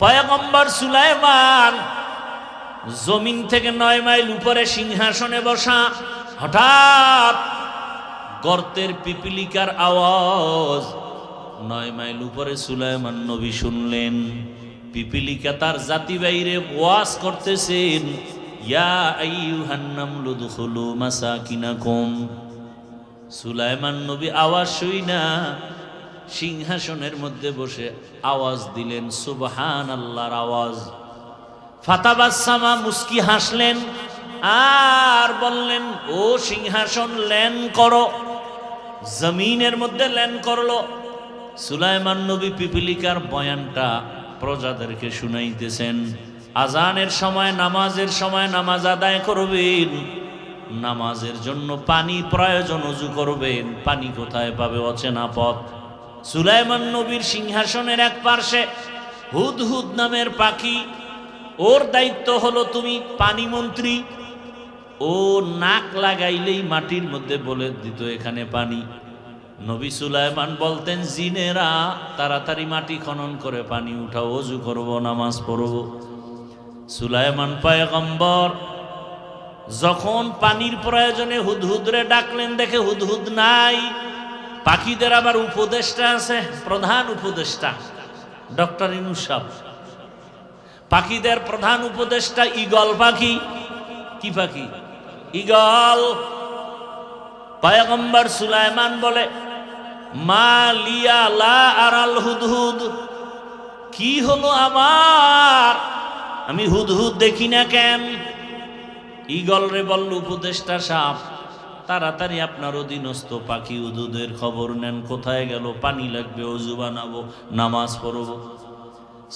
পয়গম্বর সুলাইমান জমিন থেকে 9 মাইল উপরে সিংহাসনে বসা। হঠাৎ গর্তের পিপিলিকার আওয়াজ 9 মাইল উপরে সুলাইমান নবী শুনলেন। পিপিলিকা তার জাতি বাইরে ওয়াজ করতেছেন, ইয়া আইয়ুহান নামলু দুখুলু মাসাকিনাকুম। সুলাইমান নবী আওয়াজ শুইনা সিংহাসনের মধ্যে বসে আওয়াজ দিলেন সুবহানাল্লাহর আওয়াজ। ফাতাবাসসামা, মুস্কি হাসলেন আর বললেন, ও সিংহাসন ল্যান করো। জমিনের মধ্যে ল্যান করলো। সুলাইমান নবী পিপিলিকার বয়ানটা প্রজাদেরকে শুনাইতেছেন। আজানের সময়, নামাজের সময় নামাজ আদায় করবেন, নামাজের জন্য পানি প্রয়োজন, ওযু করবেন, পানি কোথায় পাবে? অচেনা পথ। সুলাইমান নবীর সিংহাসনের এক পার্শ্বে হুদহুদ নামের পাখি, ওর দায়িত্ব হলো তুমি পানি মন্ত্রী। ও নাক লাগাইলেই মাটির মধ্যে বলে দিত এখানে পানি। নবী সুলাইমান বলতেন, জিনেরা তাড়াতাড়ি মাটি খনন করে পানি উঠাও, ওযু করব, নামাজ পড়ব। সুলাইমান পয়গম্বর যখন পানির প্রয়োজনে হুদহুদরে ডাকলেন, দেখে হুদহুদ নাই। পাখিদের আবার উপদেষ্টা আছে, প্রধান উপদেষ্টা ডক্টর ইউনূস সাহেব। পাখিদের প্রধান উপদেষ্টা ঈগল পাখি। কি পাখি? ঈগল। পয়গম্বর সুলাইমান বলে, মা লিয়া লা আরাল হুদহুদ, কি হলো আমার, আমি হুদহুদ দেখি না কেন? ঈগল রে বলল উপদেষ্টা সাহেব, তাড়াতাড়ি আপনার অধীনস্থ পাখি হুদহুদের খবর নেন, কোথায় গেল? পানি লাগবে, ওযু বানাবো, নামাজ পড়ব।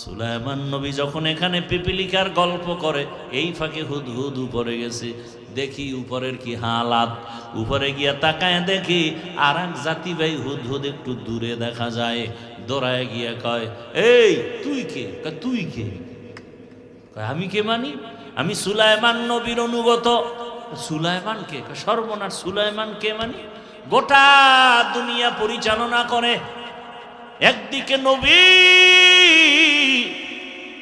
সুলাইমান নবী যখন এখানে পিপিলিকার গল্প করে, এই ফাঁকে হুদহুদ উপরে গেছে। দেখি উপরের কি হালাত। উপরে গিয়া তাকায় দেখি আর এক জাতি ভাই হুদহুদ একটু দূরে দেখা যায়। দৌড়ায় গিয়া কয়, এই তুই কে? তুই কে? আমি কে মানি? আমি সুলাইমান নবীর অনুগত। সুলাইমান কে? সর্বনাশ, সুলাইমান কে মানি? গোটা দুনিয়া পরিচালনা করে। একদিকে নবী,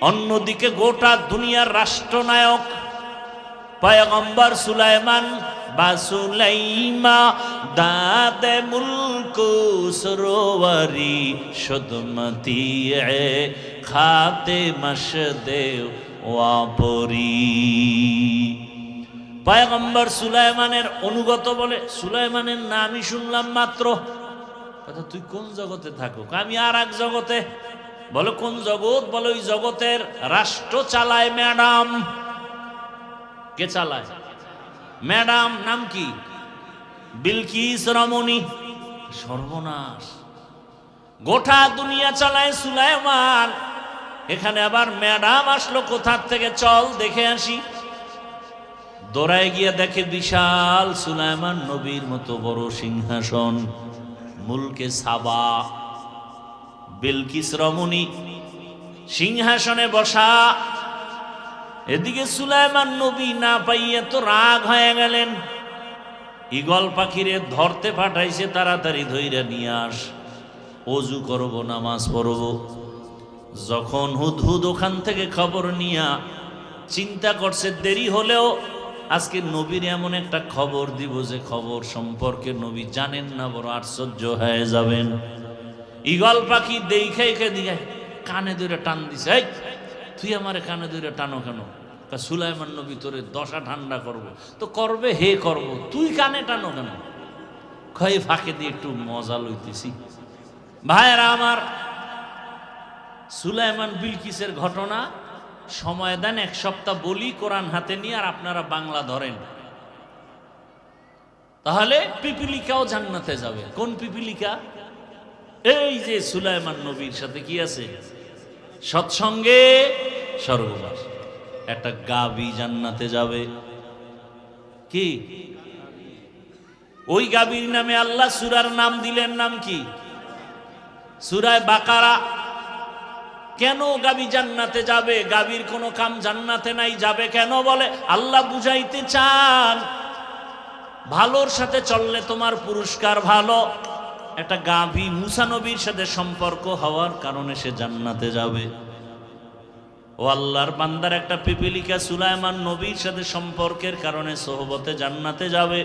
অন্যদিকে গোটা দুনিয়ার রাষ্ট্রনায়ক পয়গম্বর সুলাইমান। বা সুলাইমা দাদে মুলকু সরোয়ারি সদমতি খাতে মশদে ওয়াপরি। পয়গম্বর সুলাইমানের অনুগত বলে, সুলাইমানের নামই শুনলাম মাত্র। কথা, তুই কোন জগতে থাকো? আমি আর এক জগতে। বলো কোন জগৎ? বলো ওই জগতের রাষ্ট্র চালায় ম্যাডাম। কে চালায়? ম্যাডাম। নাম কি? বিলকিস রমণী। সর্বনাশ, গোটা দুনিয়া চালায় সুলাইমান, এখানে আবার ম্যাডাম আসলো কোথার থেকে? চল দেখে আসি। দৌড়ায় গিয়ে দেখে বিশাল সুলাইমান নবীর মতো বড় সিংহাসন, মুলকে সাবা। বিলকিস রমণী সিংহাসনে বসা। এদিকে সুলাইমান নবী না পাইয়া তো রাগ হয়ে গেলেন। ঈগল পাখিরে ধরতে পাঠাইছে, তাড়াতাড়ি ধইরা নিয়ে আস, ওযু করব, নামাজ পড়ব। যখন হুদহুদ ওখান থেকে খবর নিয়া চিন্তা করছে, দেরি হলেও আজকে নবীর এমন একটা খবর দিব যে খবর সম্পর্কে নবী জানেন না, বড় আশ্চর্য হয়ে যাবেন। ঈগল পাখি দেখে দিকে কানে ধরে টান দিছে, এই তুই আমারে কানে ধরে টানো কেন? সুলাইমান নবী তোরে দশা ঠান্ডা করব। তো করবে, হে করব, তুই কানে টানো কেন? খয় ফাঁকে দিয়ে একটু মজা লইতেছি। ভাইয়েরা আমার, সুলাইমান বিলকিসের ঘটনা সময় দেন, 1 সপ্তাহ বলি কোরআন হাতে নিয়ে, আর আপনারা বাংলা ধরেন, তাহলে পিপিলিকাও জান্নাতে যাবে। কোন পিপিলিকা? এই যে সুলাইমান নবীর সাথে কি আছে? সৎসঙ্গে স্বর্গবাস। একটা গাবি জান্নাতে যাবে। কি? ওই গাবির নামে আল্লাহ সূরার নাম দিলেন। নাম কি? সূরা বাকারা। কেন গাবি জান্নাতে যাবে? গাবির কোনো কাম জান্নাতে নাই, যাবে কেন? বলে আল্লাহ বুঝাইতে চান, ভালোর সাথে চললে তোমার পুরস্কার ভালো। একটা গাভী মুসা নবীর সাথে সম্পর্ক হওয়ার কারণে সে জান্নাতে যাবে। ও আল্লাহর বান্দার একটা পিপিলিকা সুলাইমান নবীর সাথে সম্পর্কের কারণে সোহবতে জান্নাতে যাবে।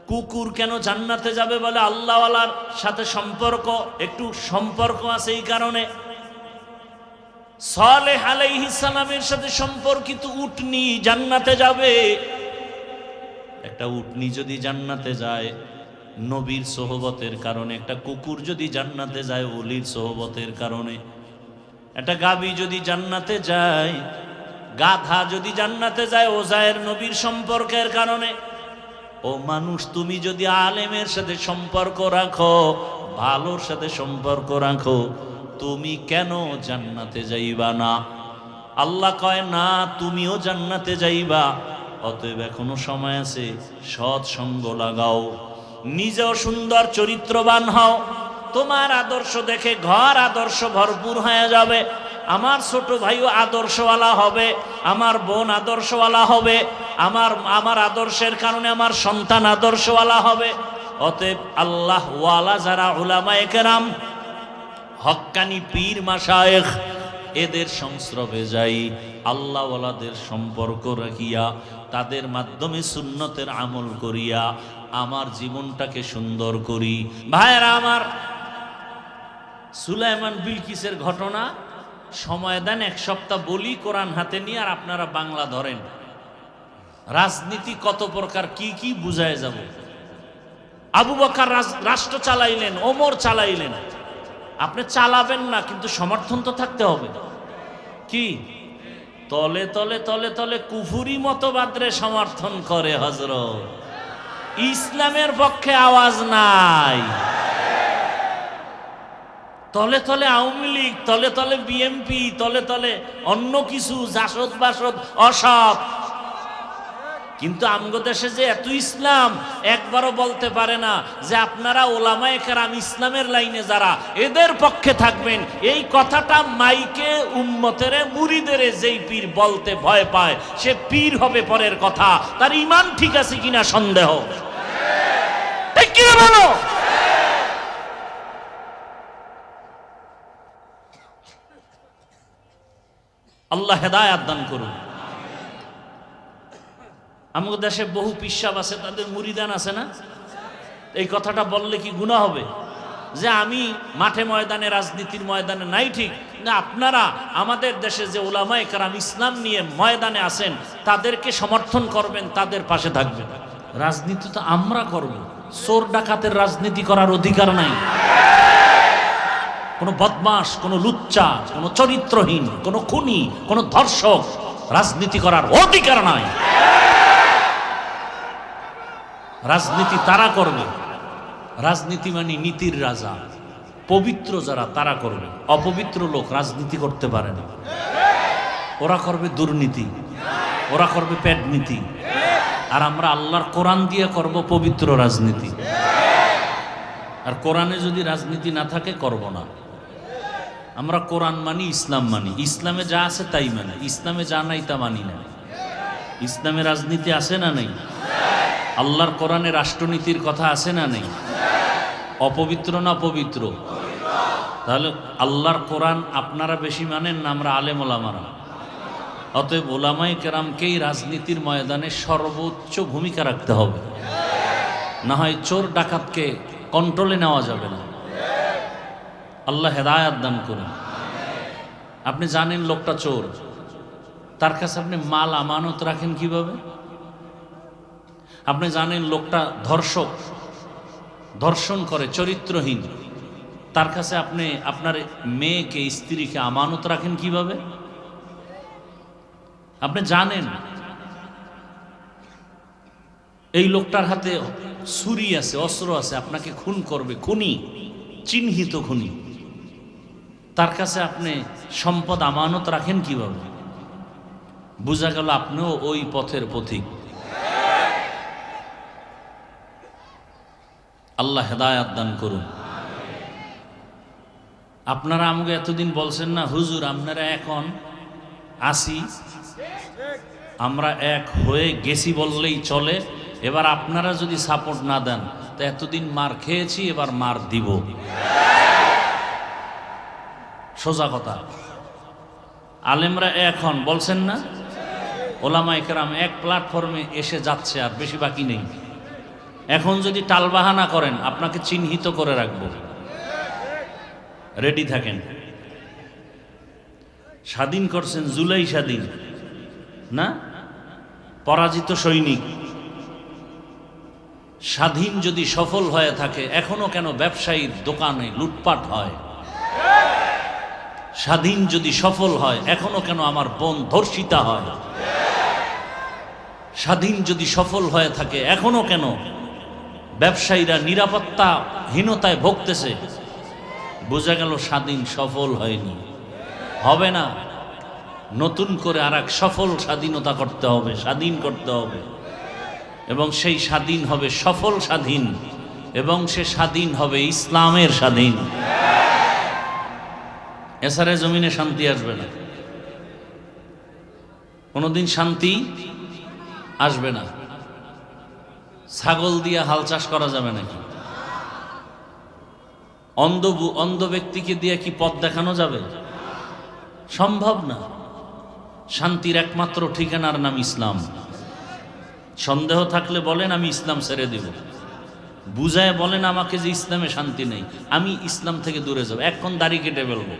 কুকুর কেন জান্নাতে যাবে বলে আল্লাহওয়ালার সাথে সম্পর্ক, একটু সম্পর্ক আছে এই কারণে। সালেহ আলাইহিস সালামের সাথে সম্পর্কিত উটনি জান্নাতে যাবে। একটা উটনি যদি জান্নাতে যায় নবীর সোহবতের কারণে, একটা কুকুর যদি জান্নাতে যায় ওলির সোহবতের কারণে, একটা গাভী যদি জান্নাতে যায়, গাধা যদি জান্নাতে যায় ওজায়ের নবীর সম্পর্কের কারণে। ও মানুষ, তুমি যদি আলেমের সাথে সম্পর্ক রাখো, ভালোর সাথে সম্পর্ক রাখো, তুমি কেন জান্নাতে যাইবা না? আল্লাহ কয় না, তুমিও জান্নাতে যাইবা। অতএব এখনো সময় আছে, সৎ সঙ্গ লাগাও, নিজেও সুন্দর চরিত্রবান হও। তোমার আদর্শ দেখে ঘর আদর্শ ভরপুর হয়ে যাবে। আমার ছোট ভাইও আদর্শওয়ালা হবে, আমার বোন আদর্শওয়ালা হবে, আমার আদর্শের কারণে আমার সন্তান আদর্শওয়ালা হবে। অতএব আল্লাহ ওয়ালা যারা উলামায়ে কেরাম, হক্কানি পীর মাশায়েখ, এদের সংস্রবে যাই, আল্লাহওয়ালাদের সম্পর্ক রাখিয়া তাদের মাধ্যমে সুন্নতের আমল করিয়া আমার জীবনটাকে সুন্দর করি। ভাইয়েরা আমার, সুলাইমান বিলকিসের ঘটনা সময় দেন, এক সপ্তাহ বলি কোরআন হাতে নিয়ে, আর আপনারা বাংলা ধরেন। রাজনীতি কত প্রকার, কি কি বুঝায় যাব। আবু বকর রাষ্ট্র চালাইলেন, ওমর চালাইলেন। আপনি চালাবেন না, কিন্তু সমর্থন তো থাকতে হবে। কি তলে তলে তলে তলে কুফুরি মতবাদরে সমর্থন করে হযরত, ইসলামের পক্ষে আওয়াজ নাই। তলে তলে আওয়ামী লীগ, তলে তলে বিএনপি, তলে তলে অন্য কিছু জাসদ বাসদ অসৎ। কিন্তু আমগো দেশে যে এত ইসলাম, একবারও বলতে পারে না যে আপনারা ওলামায়ে কেরাম ইসলামের লাইনে যারা, এদের পক্ষে থাকবেন। এই কথাটা মাইকে উম্মতেরে মুরিদেরে যেই পীর বলতে ভয় পায়, সে পীর হবে পরের কথা, তার ঈমান ঠিক আছে কিনা সন্দেহ। ঠিক কি বলো? আল্লাহ হেদায়েত দান করুন। আমাদের দেশে বহু পিশাব আছে, তাদের মুরিদান আছে না? এই কথাটা বললে কি গুনাহ হবে? যে আমি মাঠে ময়দানে, রাজনীতির ময়দানে নাই, ঠিক না। আপনারা আমাদের দেশে যে উলামায়ে কেরাম ইসলাম নিয়ে ময়দানে আছেন, তাদেরকে সমর্থন করবেন, তাদের পাশে থাকবেন। রাজনীতি তো আমরা করব, চোর ডাকাতের রাজনীতি করার অধিকার নাই। কোনো বদমাস, কোনো লুচ্চা, কোনো চরিত্রহীন, কোনো খুনি, কোনো ধর্ষক রাজনীতি করার অধিকার নাই। রাজনীতি তারা করবে, রাজনীতি মানে নীতির রাজা, পবিত্র যারা তারা করবে। অপবিত্র লোক রাজনীতি করতে পারে না। ওরা করবে দুর্নীতি, ওরা করবে পেটনীতি, আর আমরা আল্লাহর কোরআন দিয়ে করব পবিত্র রাজনীতি। আর কোরআনে যদি রাজনীতি না থাকে, করব না। আমরা কোরআন মানি, ইসলাম মানি, ইসলামে যা আছে তাই মানি, ইসলামে যা নাই তা মানি না। ইসলামে রাজনীতি আছে না নেই? আল্লাহর কোরআনে রাষ্ট্রনীতির কথা আছে না নেই? অপবিত্র না পবিত্র? তাহলে আল্লাহর কোরআন আপনারা বেশি মানেন না আমরা আলেম ওলামারা? অতএব ওলামায়ে কেরামকেই রাজনীতির ময়দানে সর্বোচ্চ ভূমিকা রাখতে হবে, না হয় চোর ডাকাতকে কন্ট্রোলে নেওয়া যাবে না। আল্লাহ হেদায়েত দান করুন। আপনি জানেন লোকটা চোর, তার কাছে আপনি মাল আমানত রাখেন কিভাবে? আপনি জানেন লোকটা ধর্ষক, ধর্ষণ করে, চরিত্রহীন, তার কাছে আপনি আপনার মেয়েকে, স্ত্রীকে আমানত রাখেন কিভাবে? আপনি জানেন এই লোকটার হাতে ছুরি আছে, অস্ত্র আছে, আপনাকে খুন করবে, খুনি, চিহ্নিত খুনি, তার কাছে আপনি সম্পদ আমানত রাখেন কিভাবে? বোঝা গেল আপনিও ওই পথের পথিক। আল্লাহ হেদায়েত দান করুন। আপনারা আমাকে এতদিন বলছেন না, হুজুর আপনারা এখন আসি, আমরা এক হয়ে গেছি বললেই চলে, এবার আপনারা যদি সাপোর্ট না দেন তো এতদিন মার খেয়েছি, এবার মার দিব। সোজা কথা। আলেমরা এখন বলছেন না, ওলামায়ে কেরাম এক প্ল্যাটফর্মে এসে যাচ্ছে, আর বেশি বাকি নেই। এখন যদি টালবাহানা করেন আপনাকে চিহ্নিত করে রাখবো, রেডি থাকেন। স্বাধীন করছেন জুলাই স্বাধীন না, পরাজিত সৈনিক। স্বাধীন যদি সফল হয়ে থাকে এখনো কেন ব্যবসায়ীর দোকানে লুটপাট হয়? স্বাধীন যদি সফল হয় এখনো কেন আমার বোন ধর্ষিতা হয়? স্বাধীন যদি সফল হয়ে থাকে এখনো কেন ব্যবসায়ীরা নিরাপত্তাহীনতায় ভুগতেছে? বোঝা গেল স্বাধীন সফল হয়নি, হবে না। নতুন করে আর এক সফল স্বাধীনতা করতে হবে, স্বাধীন করতে হবে, এবং সেই স্বাধীন হবে সফল স্বাধীন, এবং সে স্বাধীন হবে ইসলামের স্বাধীন। এছাড়া জমিনে শান্তি আসবে না, কোনোদিন শান্তি আসবে না। ছাগল দিয়ে হাল চাষ করা যাবে নাকি? অন্ধ ব্যক্তিকে দিয়ে কি পথ দেখানো যাবে? সম্ভব না। শান্তির একমাত্র ঠিকানার নাম ইসলাম। সন্দেহ থাকলে বলেন আমি ইসলাম ছেড়ে দিব, বুঝায় বলেন আমাকে যে ইসলামে শান্তি নেই, আমি ইসলাম থেকে দূরে যাব, এখন দাড়ি কেটে ফেলবো,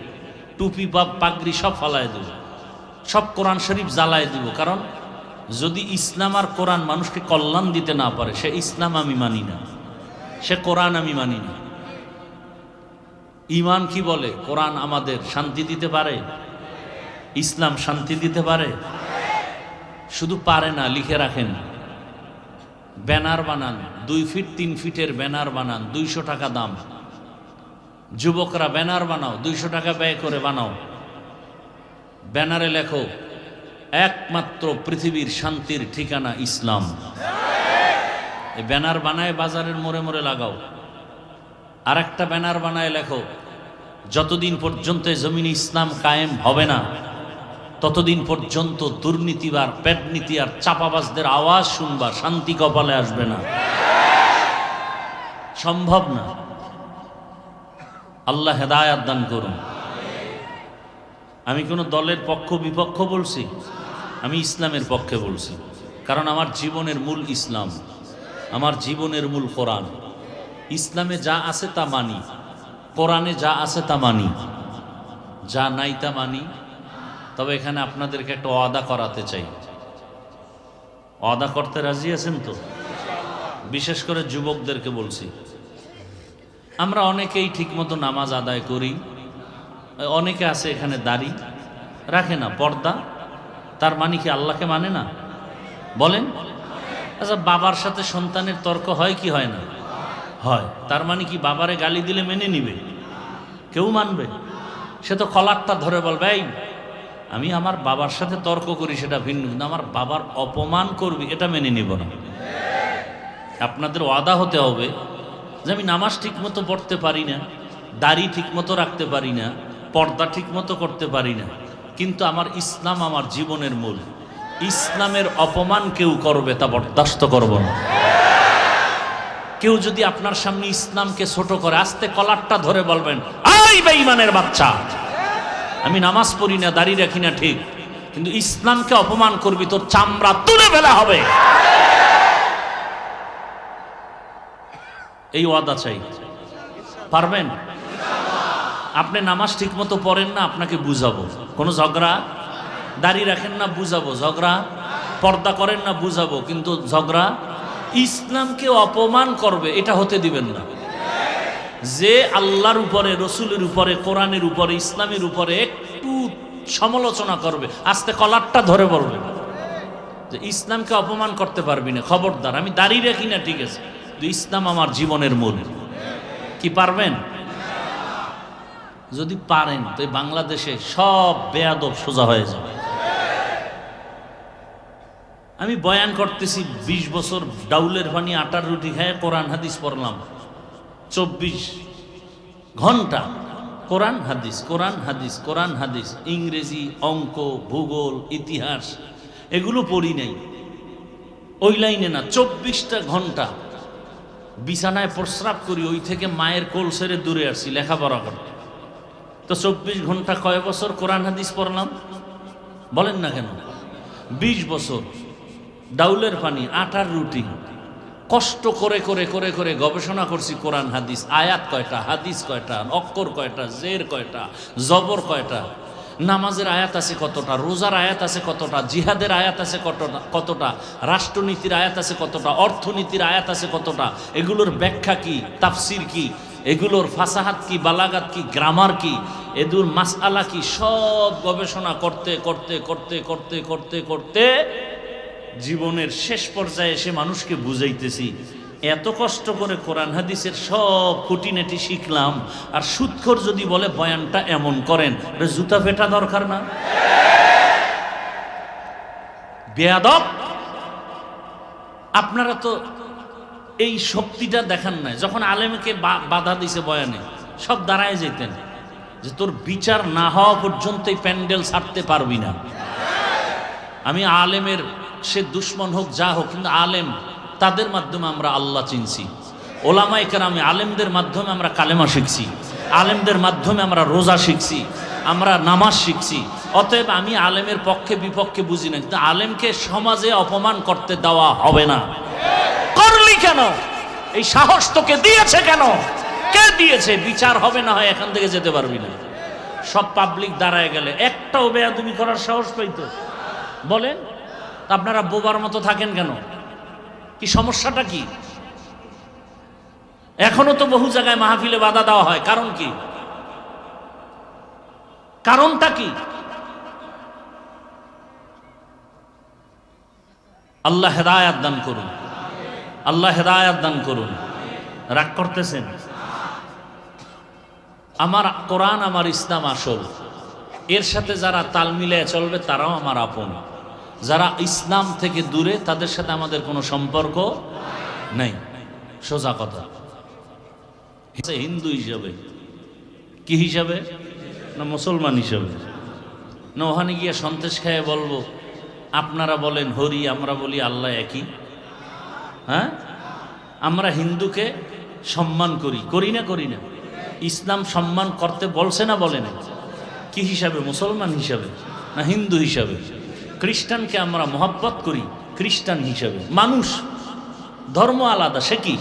টুপি পাগড়ি সব ফালায় দেব, সব কোরআন শরীফ জ্বালায় দিব। কারণ যদি ইসলাম আর কোরআন মানুষকে কল্যাণ দিতে না পারে, সে ইসলাম আমি মানি না, সে কোরআন আমি মানি না। ঈমান কি বলে? কোরআন আমাদের শান্তি দিতে পারে, ইসলাম শান্তি দিতে পারে। শুধু পারে না, লিখে রাখেন। ব্যানার বানান, 2 ফিট 3 ফিটের ব্যানার বানান, 200 টাকা দাম। যুবকরা ব্যানার বানাও, 200 টাকা ব্যয় করে বানাও। ব্যানারে লেখো একমাত্র পৃথিবীর শান্তির ঠিকানা ইসলাম। এই ব্যানার বানায় বাজারের মোড়ে মোড়ে লাগাও। আর একটা ব্যানার বানায় লেখো যতদিন পর্যন্ত জমিনে ইসলাম কায়েম হবে না ততদিন পর্যন্ত দুর্নীতি আর পেটনীতি আর চাপাবাজদের আওয়াজ শুনবা, শান্তি কপালে আসবে না। সম্ভব না। আল্লাহ হেদায়াত দান করুন। আমি কোনো দলের পক্ষ বিপক্ষ বলছি? আমি ইসলামের পক্ষে বলছি, কারণ আমার জীবনের মূল ইসলাম, আমার জীবনের মূল কোরআন। ইসলামে যা আছে তা মানি, কোরআনে যা আছে তা মানি, যা নাই তা মানি। তবে এখানে আপনাদেরকে একটা ওয়াদা করাতে চাই। ওয়াদা করতে রাজি আছেন তো? বিশেষ করে যুবকদেরকে বলছি, আমরা অনেকেই ঠিকমতো নামাজ আদায় করি, অনেকে আছে এখানে দাড়ি রাখে না, পর্দা। তার মানে কি আল্লাহকে মানে না? বলেন। আচ্ছা, বাবার সাথে সন্তানের তর্ক হয় কি হয় না? হয়। তার মানে কি বাবারে গালি দিলে মেনে নিবে? কেউ মানবে? সে তো কলারটা ধরে বলবে, এই আমি আমার বাবার সাথে তর্ক করি সেটা ভিন্ন, কিন্তু আমার বাবার অপমান করবি এটা মেনে নিব না। আপনাদের ওয়াদা হতে হবে যে আমি নামাজ ঠিক মতো পড়তে পারি না, দাড়ি ঠিক মতো রাখতে পারি না, পর্দা ঠিক মতো করতে পারি না, কিন্তু আমার ইসলাম আমার জীবনের মূল। ইসলামের অপমান কেউ করবে তা বরদাস্ত করব না। কেউ যদি আপনার সামনে ইসলামকে ছোট করে, আস্তে কলারটা ধরে বলবেন, এই বেঈমানের বাচ্চা, আমি নামাজ পড়ি না, দাড়ি রাখি না ঠিক, কিন্তু ইসলামকে অপমান করবি, তোর চামড়া তুলে ফেলা হবে। এই ওয়াদা চাই। পারবেন? আপনি নামাজ ঠিক মতো পড়েন না, আপনাকে বুঝাবো। কোনো ঝগড়া? দাড়ি রাখেন না, বুঝাবো। ঝগড়া? পর্দা করেন না, বুঝাবো। কিন্তু ঝগড়া? ইসলামকে অপমান করবে এটা হতে দিবেন না। যে আল্লাহর উপরে, রসুলের উপরে, কোরআনের উপরে, ইসলামের উপরে একটু সমালোচনা করবে, আস্তে কলারটা ধরে বলবে যে ইসলামকে অপমান করতে পারবি না, খবরদার। আমি দাঁড়িয়ে রাখি না ঠিক আছে, কিন্তু ইসলাম আমার জীবনের মূল। কি পারবেন? যদি পারেন তো এই বাংলাদেশে সব বেয়াদব সোজা হয়ে যাবে। আমি বয়ান করতেছি 20 বছর ডাউলের পানি আটার রুটি খায় কোরআন হাদিস পড়লাম 24 ঘন্টা। কোরআন হাদিস, কোরআন হাদিস, কোরআন হাদিস, ইংরেজি, অঙ্ক, ভূগোল, ইতিহাস এগুলো পড়ি নাই। ওই লাইনে না, 24টা ঘন্টা বিছানায় প্রস্রাব করি, ওই থেকে মায়ের কোল ছেড়ে দূরে আসছি লেখাপড়া করতে। তো 24 ঘন্টা কয় বছর কোরআন হাদিস পড়লাম? বলেন না কেন? 20 বছর ডাউলের পানি, আটার রুটি, কষ্ট করে করে করে করে গবেষণা করছি কোরআন হাদিস, আয়াত কয়টা, হাদিস কয়টা, অক্ষর কয়টা, জের কয়টা, জবর কয়টা, নামাজের আয়াত আছে কতটা, রোজার আয়াত আছে কতটা, জিহাদের আয়াত আছে কতটা, রাষ্ট্রনীতির আয়াত আছে কতটা, অর্থনীতির আয়াত আছে কতটা, এগুলোর ব্যাখ্যা কি, তাফসির কি, এগুলোর ফাসাহাত কি, বালাগাত কি, গ্রামার কি, এগুলোর মাসআলা কি, সব গবেষণা করতে করতে করতে করতে করতে করতে জীবনের শেষ পর্যায়ে এসে মানুষকে বুঝাইতেছি এত কষ্ট করে কোরআন হাদিসের সব খুঁটিনাটি শিখলাম, আর সুদখোর যদি বলে বয়ানটা এমন করেন, জুতা ফেটা দরকার না? বেয়াদব! আপনারা তো এই শক্তিটা দেখান নাই। যখন আলেমকে বাধা দিছে বয়ানে, সব দাঁড়ায় যেতেন যে তোর বিচার না হওয়া পর্যন্ত এই প্যান্ডেল ছাড়তে পারবি না। আমি আলেমের, সে দুশ্মন হোক যা হোক, কিন্তু আলেম, তাদের মাধ্যমে আমরা আল্লাহ চিনছি। ওলামায়ে কেরামে, আলেমদের মাধ্যমে আমরা কালেমা শিখছি, আলেমদের মাধ্যমে আমরা রোজা শিখছি, আমরা নামাজ শিখছি। অতএব আমি আলেমের পক্ষে বিপক্ষে বুঝি না, কিন্তু আলেমকে সমাজে অপমান করতে দেওয়া হবে না। করলি কেন? এই সাহস তোকে দিয়েছে কেন? কে দিয়েছে? বিচার হবে না হয় এখান থেকে যেতে পারবি না। সব পাবলিক দাঁড়ায় গেলে একটাও বেয়াদবি করার সাহস পাইতো? বলেন, আপনারা বোবার মতো থাকেন কেন? কি সমস্যাটা কি? এখনো তো বহু জায়গায় মাহফিলে বাধা দেওয়া হয়, কারণ কি? কারণটা কি? আল্লাহ হেদায়েত দান করুন, আল্লাহ হেদায়েত দান করুন। রাগ করতেছেন? আমার কোরআন, আমার ইসলাম আসল, এর সাথে যারা তাল মিলিয়ে চলবে তারাও আমার আপন। যারা ইসলাম থেকে দূরে, তাদের সাথে আমাদের কোনো সম্পর্ক নেই। সোজা কথা। হিন্দু হিসাবে, কি হিসাবে? না মুসলমান হিসাবে? না ওখানে গিয়ে সন্দেশ খায় বলবো আপনারা বলেন হরি, আমরা বলি আল্লাহ একই? হ্যাঁ, আমরা হিন্দুকে সম্মান করি, করি না? করি না? ইসলাম সম্মান করতে বলছে না বলে না? কি হিসাবে? মুসলমান হিসাবে না হিন্দু হিসাবে? খ্রিস্টানকে আমরা মহব্বত করি খ্রিস্টান হিসাবে। মানুষ, ধর্ম আলাদা, সে কি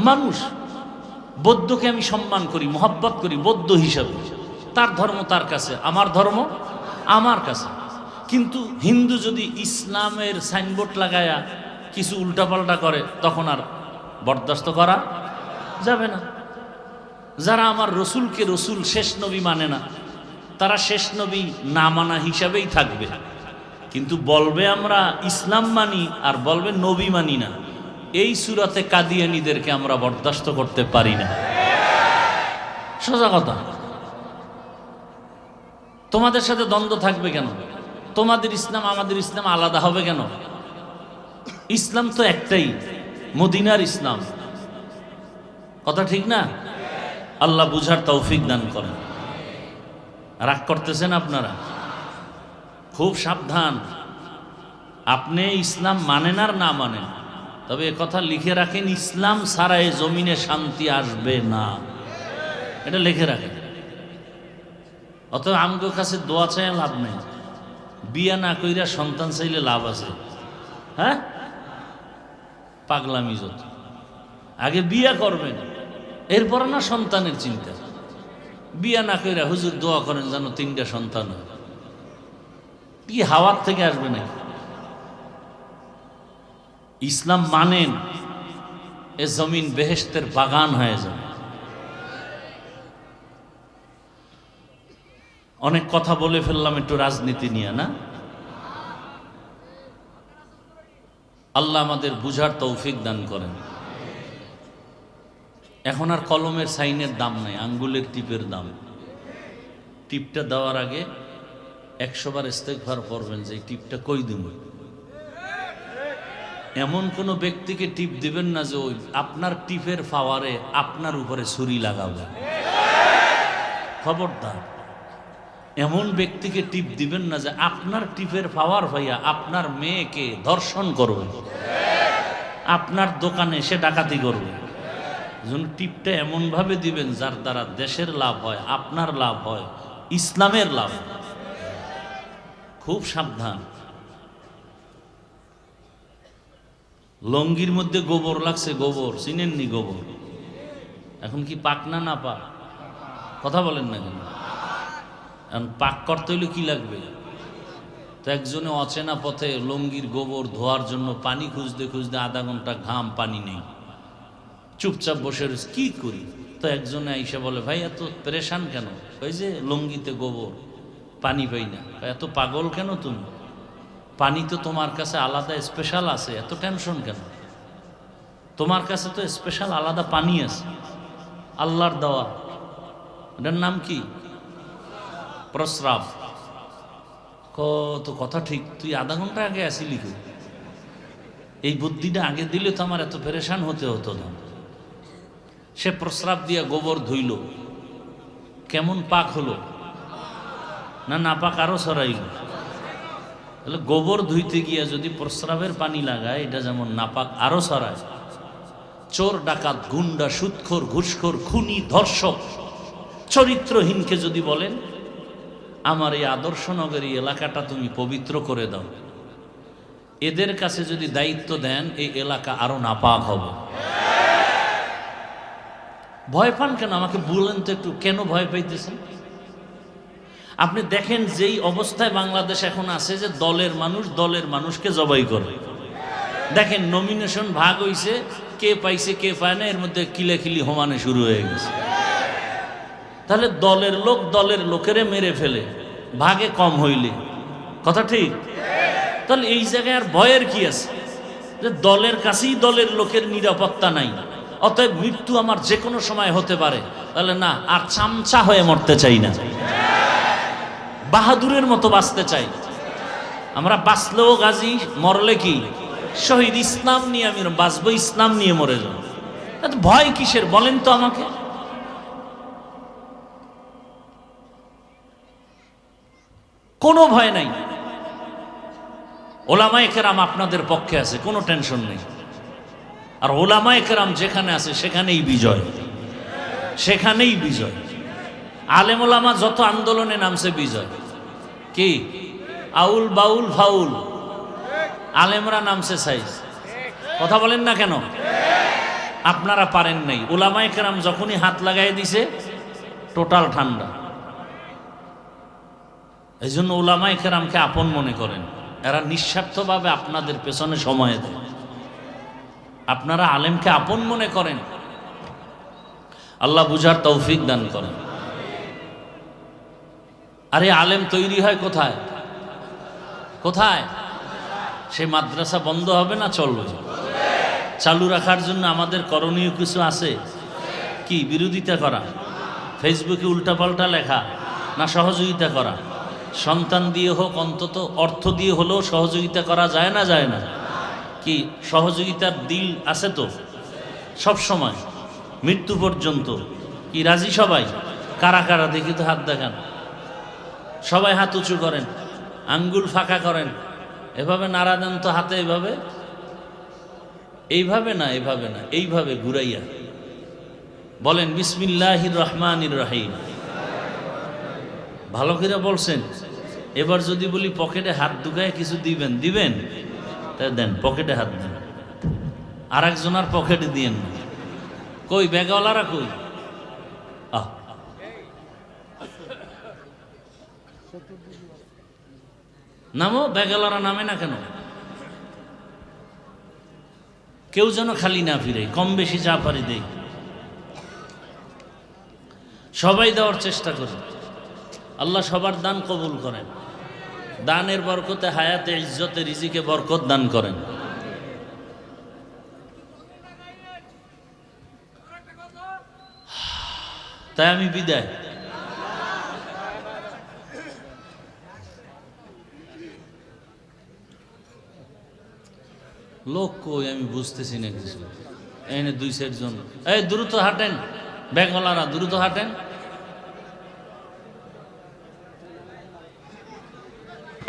মানুষ। বৌদ্ধকে আমি সম্মান করি, মহব্বত করি বৌদ্ধ হিসাবে, তার ধর্ম তার কাছে, আমার ধর্ম আমার কাছে। কিন্তু হিন্দু যদি ইসলামের সাইনবোর্ড লাগায়া কিছু উল্টাপাল্টা করে, তখন আর বরদাস্ত করা যাবে না। যারা আমার রসুলকে রসুল, শেষ নবী মানে না, তারা শেষ নবী না মানা হিসাবেই থাকবে, কিন্তু বলবে আমরা ইসলাম মানি আর বলবে নবী মানি না। এই সূরাতে কাদিয়ানীদেরকে আমরা বরদাস্ত করতে পারি না। সোজা কথা। তোমাদের সাথে দ্বন্দ্ব থাকবে কেন? তোমাদের ইসলাম আমাদের ইসলাম আলাদা হবে কেন? ইসলাম তো একটাই, মদিনার ইসলাম। কথা ঠিক না? আল্লাহ বুঝার তৌফিক দান করেন। রাগ করতেছেন আপনারা? খুব সাবধান। আপনি ইসলাম মানেন আর না মানেন, তবে কথা লিখে রাখেন, ইসলাম ছাড়া এই জমিনে শান্তি আসবে না, এটা লিখে রাখেন। অতএব আমগোর কাছে দোয়া চাই লাভ নেই, বিয়া না কইরা সন্তান চাইলে লাভ আছে। হ্যাঁ, পাগলামি যত। আগে বিয়া করবেন, এরপর না সন্তানের চিন্তা। বিয়া না কইরা হুজুর দোয়া করেন যেন 3টা সন্তান হয়, কি হাওয়ার থেকে আসবে নাকি? ইসলাম মানেন, এ জমিন বেহেশতের বাগান হয়ে যাবে। অনেক কথা বলে ফেললাম একটু রাজনীতি নিয়ে, না? আল্লাহ আমাদের বুঝার তৌফিক দান করেন। এখন আর কলমের সাইনের দাম নাই, আঙ্গুলের টিপের দাম। টিপটা দেওয়ার আগে 100 বার ইস্তেগফার করবেন যে এই টিপটা কই দিব। এমন কোনো ব্যক্তিকে টিপ দিবেন না যে ওই আপনার টিপের পাওয়ারে আপনার উপরে ছুরি লাগাবে। খবরদার, এমন ব্যক্তিকে টিপ দিবেন না যে আপনার টিপের পাওয়ার ভাইয়া আপনার মেয়েকে ধর্ষণ করবে, আপনার দোকানে এসে ডাকাতি করবে। টিপটা এমন ভাবে দিবেন যার দ্বারা দেশের লাভ হয়, আপনার লাভ হয়, ইসলামের লাভ। খুব সাবধান। লঙ্গির মধ্যে গোবর লাগছে, গোবর চিনেননি? গোবর এখন কি পাক না না পাক? কথা বলেন না কেন? এখন পাক করতে হইলে কি লাগবে? তো একজনে অচেনা পথে লঙ্গির গোবর ধোয়ার জন্য পানি খুঁজতে খুঁজতে আধা ঘন্টা, ঘাম পানি নেই, চুপচাপ বসে রয়েছে, কি করি? তো একজনে আইসা বলে, ভাই এত পেরেশান কেন? ওই যে লঙ্গিতে গোবর, পানি পাই না। এত পাগল কেন তুমি? পানি তো তোমার কাছে আলাদা স্পেশাল আছে, এত টেনশন কেন? তোমার কাছে তো স্পেশাল আলাদা পানি আছে, আল্লাহর দেওয়া। এটার নাম কি? প্রস্রাব। কত কথা ঠিক, তুই আধা ঘন্টা আগে আসিলি কি? এই বুদ্ধিটা আগে দিলে তো আমার এত পেরেশান হতে হতো না। সে প্রস্রাব দিয়া গোবর ধুইল, কেমন পাক হলো? না না পাক আরো সরাইল। তাহলে গোবর ধুইতে গিয়া যদি প্রস্রাবের পানি লাগায়, এটা যেমন নাপাক আরো সরায়। চোর, ডাকাত, গুন্ডা, সুদখোর, ঘুষখোর, খুনি, ধর্ষক, চরিত্রহীনকে যদি বলেন, আমার এই আদর্শনগর এই এলাকাটা তুমি পবিত্র করে দাও, এদের কাছে যদি দায়িত্ব দেন, এই এলাকা আরো নাপাক হবে। ভয় পান কেন? আমাকে বলেন তো একটু, কেন ভয় পাইতেছেন? আপনি দেখেন যেই অবস্থায় বাংলাদেশ এখন আছে, যে দলের মানুষ দলের মানুষকে জবাই করে। দেখেন নমিনেশন ভাগ হইছে, কে পাইছে কে পায় না, এর মধ্যে কিলাকিলি হোমানে শুরু হয়ে গেছে। তাহলে দলের লোক দলের লোকেরে মেরে ফেলে, ভাগে কম হইলে, কথা ঠিক? তাহলে এই জায়গায় আর ভয়ের কি আছে? যে দলের কাছেই দলের লোকের নিরাপত্তা নাই, অতএব মৃত্যু আমার যে কোনো সময় হতে পারে। তাহলে না, আর চামচা হয়ে মরতে চাই না, বাহাদুরের মতো বাঁচতে চাই। আমরা বাঁচলেও গাজী, মরলে কি শহীদ। ইসলাম নিয়ে আমি বাঁচবো, ইসলাম নিয়ে মরে যাব। ভয় কিসের বলেন তো আমাকে? কোনো ভয় নাই। ওলামায়ে কেরাম আপনাদের পক্ষে আছে, কোনো টেনশন নেই। আর ওলামায়ে কেরাম যেখানে আছে সেখানেই বিজয়, সেখানেই বিজয়। আলেম ওলামা যত আন্দোলনে নামছে বিজয়। কি আউল বাউল ফাউল, আলেমরা নামছে সাইজ। কথা বলেন না কেন? আপনারা পারেন নাই। ওলামায়ে কেরাম যখনই হাত লাগাই দিছে, টোটাল ঠান্ডা। এই জন্য ওলামায়ে কেরামকে আপন মনে করেন। এরা নিঃস্বার্থভাবে আপনাদের পেছনে সময় দেয়। আপনারা আলেমকে আপন মনে করেন। আল্লাহ বুঝার তৌফিক দান করেন। আরে আলেম তৈরি হয় কোথায়? কোথায়? সে মাদ্রাসা বন্ধ হবে না চলবে? চালু রাখার জন্য আমাদের করণীয় কিছু আছে। কি? বিরোধিতা করা, ফেসবুকে উল্টাপাল্টা লেখা, না সহযোগিতা করা? সন্তান দিয়ে হোক, অন্তত অর্থ দিয়ে হলেও সহযোগিতা করা যায় না? যায় না? কি সহযোগিতার দিল আছে তো সব সময়, মৃত্যু পর্যন্ত? কি রাজি সবাই? কারা কারা দেখি তো হাত দেখান। সবাই হাত উঁচু করেন, আঙ্গুল ফাঁকা করেন, এভাবে নাড়া দেন তো হাতে, এভাবে, এইভাবে না, এভাবে না, এইভাবে ঘুরাইয়া বলেন বিসমিল্লাহির রহমানির রহিম। ভালো করে বলছেন। এবার যদি বলি পকেটে হাত ঢুকায় কিছু দিবেন, দিবেন? তাই দেন, পকেটে হাত দেন। আর একজনের পকেটে দিয়েন না। কই ব্যাগওয়ালারা কই? নামো, ব্যাগওয়ালারা নামে না কেন? কেউ যেন খালি না ফিরে, কম বেশি যা পারি দেই। সবাই দেওয়ার চেষ্টা করি। আল্লাহ সবার দান কবুল করেন। দানের বরকতে হায়াতে, ইজ্জতে, রিজিকে বরকত দান করেন। তাই আমি বিদায়। লোক কই আমি বুঝতেছি না কিছু। এনে 2-4 জন, এই দ্রুত হাঁটেন, ব্যাগওয়ালারা দ্রুত হাঁটেন।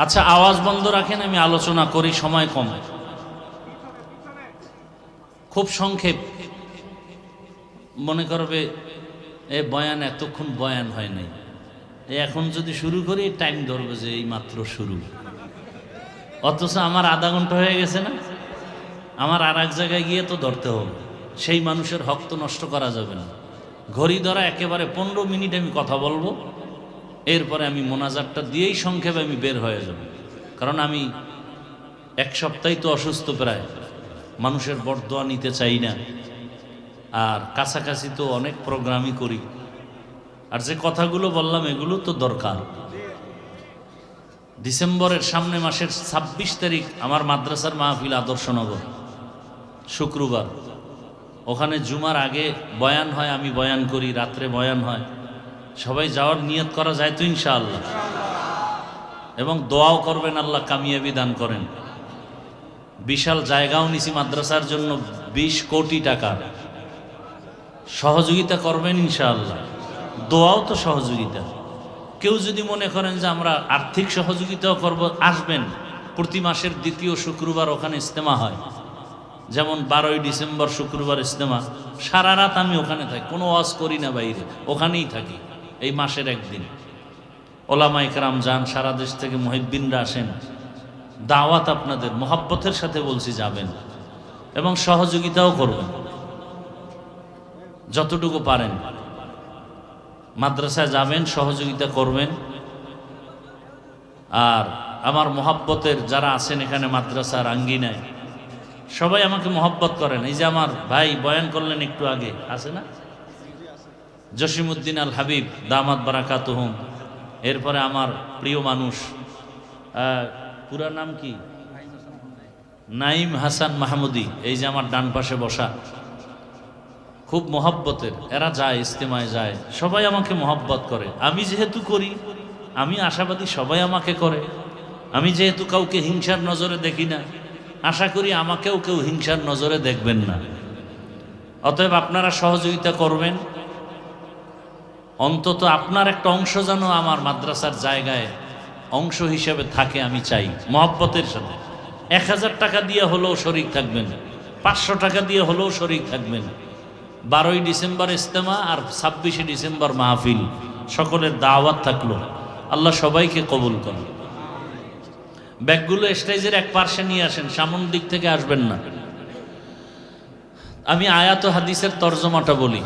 আচ্ছা আওয়াজ বন্ধ রাখেন, আমি আলোচনা করি, সময় কম, খুব সংক্ষেপ। মনে করবে এ বয়ান, এতক্ষণ বয়ান হয় নাই, এখন যদি শুরু করি টাইম ধরবে যে এই মাত্র শুরু। অথচ আমার আধা ঘন্টা হয়ে গেছে না, আমার আর এক জায়গায় গিয়ে তো ধরতে হবে। সেই মানুষের হক তো নষ্ট করা যাবে না। ঘড়ি ধরা একেবারে 15 মিনিট আমি কথা বলবো, এরপরে আমি মোনাজাতটা দিয়েই সংক্ষেপে আমি বের হয়ে যাব। কারণ আমি এক সপ্তাহই তো অসুস্থ, প্রায় মানুষের বরদোয়া নিতে চাই না। আর কাছাকাছি তো অনেক প্রোগ্রামই করি, আর যে কথাগুলো বললাম এগুলো তো দরকার। ডিসেম্বরের সামনে মাসের 26 তারিখ আমার মাদ্রাসার মাহফিল আদর্শনগর, শুক্রবার। ওখানে জুমার আগে বয়ান হয়, আমি বয়ান করি, রাত্রে বয়ান হয়। সবাই যাওয়ার নিয়ত করা যায় তো ইনশাআল্লাহ, এবং দোয়াও করবেন, আল্লাহ কামিয়াবি দান করেন। বিশাল জায়গাও নিছি মাদ্রাসার জন্য, 20 কোটি টাকা। সহযোগিতা করবেন ইনশাআল্লাহ, দোয়াও তো সহযোগিতা। কেউ যদি মনে করেন যে আমরা আর্থিক সহযোগিতাও করব, আসবেন। প্রতি মাসের দ্বিতীয় শুক্রবার ওখানে ইজতেমা হয়, যেমন 12ই ডিসেম্বর শুক্রবার ইজতেমা। সারা রাত আমি ওখানে থাকি, কোনো ওয়াজ করি না বাইরে, ওখানেই থাকি এই মাসের একদিন। ওলামা ইকরাম যান, সারা দেশ থেকে মুহিব্বিনরা আসেন। দাওয়াত আপনাদের, মোহাব্বতের সাথে বলছি যাবেন, এবং সহযোগিতাও করবেন যতটুকু পারেন। মাদ্রাসায় যাবেন, সহযোগিতা করবেন। আর আমার মোহাব্বতের যারা আছেন এখানে মাদ্রাসার আঙ্গিনায়, সবাই আমাকে মোহাব্বত করেন। এই যে আমার ভাই বয়ান করলেন একটু আগে, আছে না জসিমউদ্দিন আল হাবিব দামাত বারাকাতুহুম, এরপরে আমার প্রিয় মানুষ, পুরা নাম কি, নাইম হাসান মাহমুদি, এই যে আমার ডান পাশে বসা, খুব মোহাব্বতের। এরা যায়, ইজতেমায় যায়, সবাই আমাকে মোহাব্বত করে। আমি যেহেতু করি, আমি আশাবাদী সবাই আমাকে করে। আমি যেহেতু কাউকে হিংসার নজরে দেখি না, আশা করি আমাকেও কেউ হিংসার নজরে দেখবেন না। অতএব আপনারা সহযোগিতা করবেন। অন্তত আপনার একটা অংশ যেন আমার মাদ্রাসার জায়গায় অংশ হিসেবে থাকে, আমি চাই মহব্বতের সাথে। 1000 টাকা দিয়ে হলেও শরিক থাকবেন, 500 টাকা দিয়ে হলেও শরিক থাকবেন। 12ই ডিসেম্বর ইজতেমা আর 26শে ডিসেম্বর মাহফিল, সকলের দাওয়াত থাকলো। আল্লাহ সবাইকে কবুল করুন। ব্যাগগুলো স্টেজের এক পার্শ্বে নিয়ে আসেন, সামনের দিক থেকে আসবেন না। আমি আয়াত ও হাদিসের তরজমাটা বলি।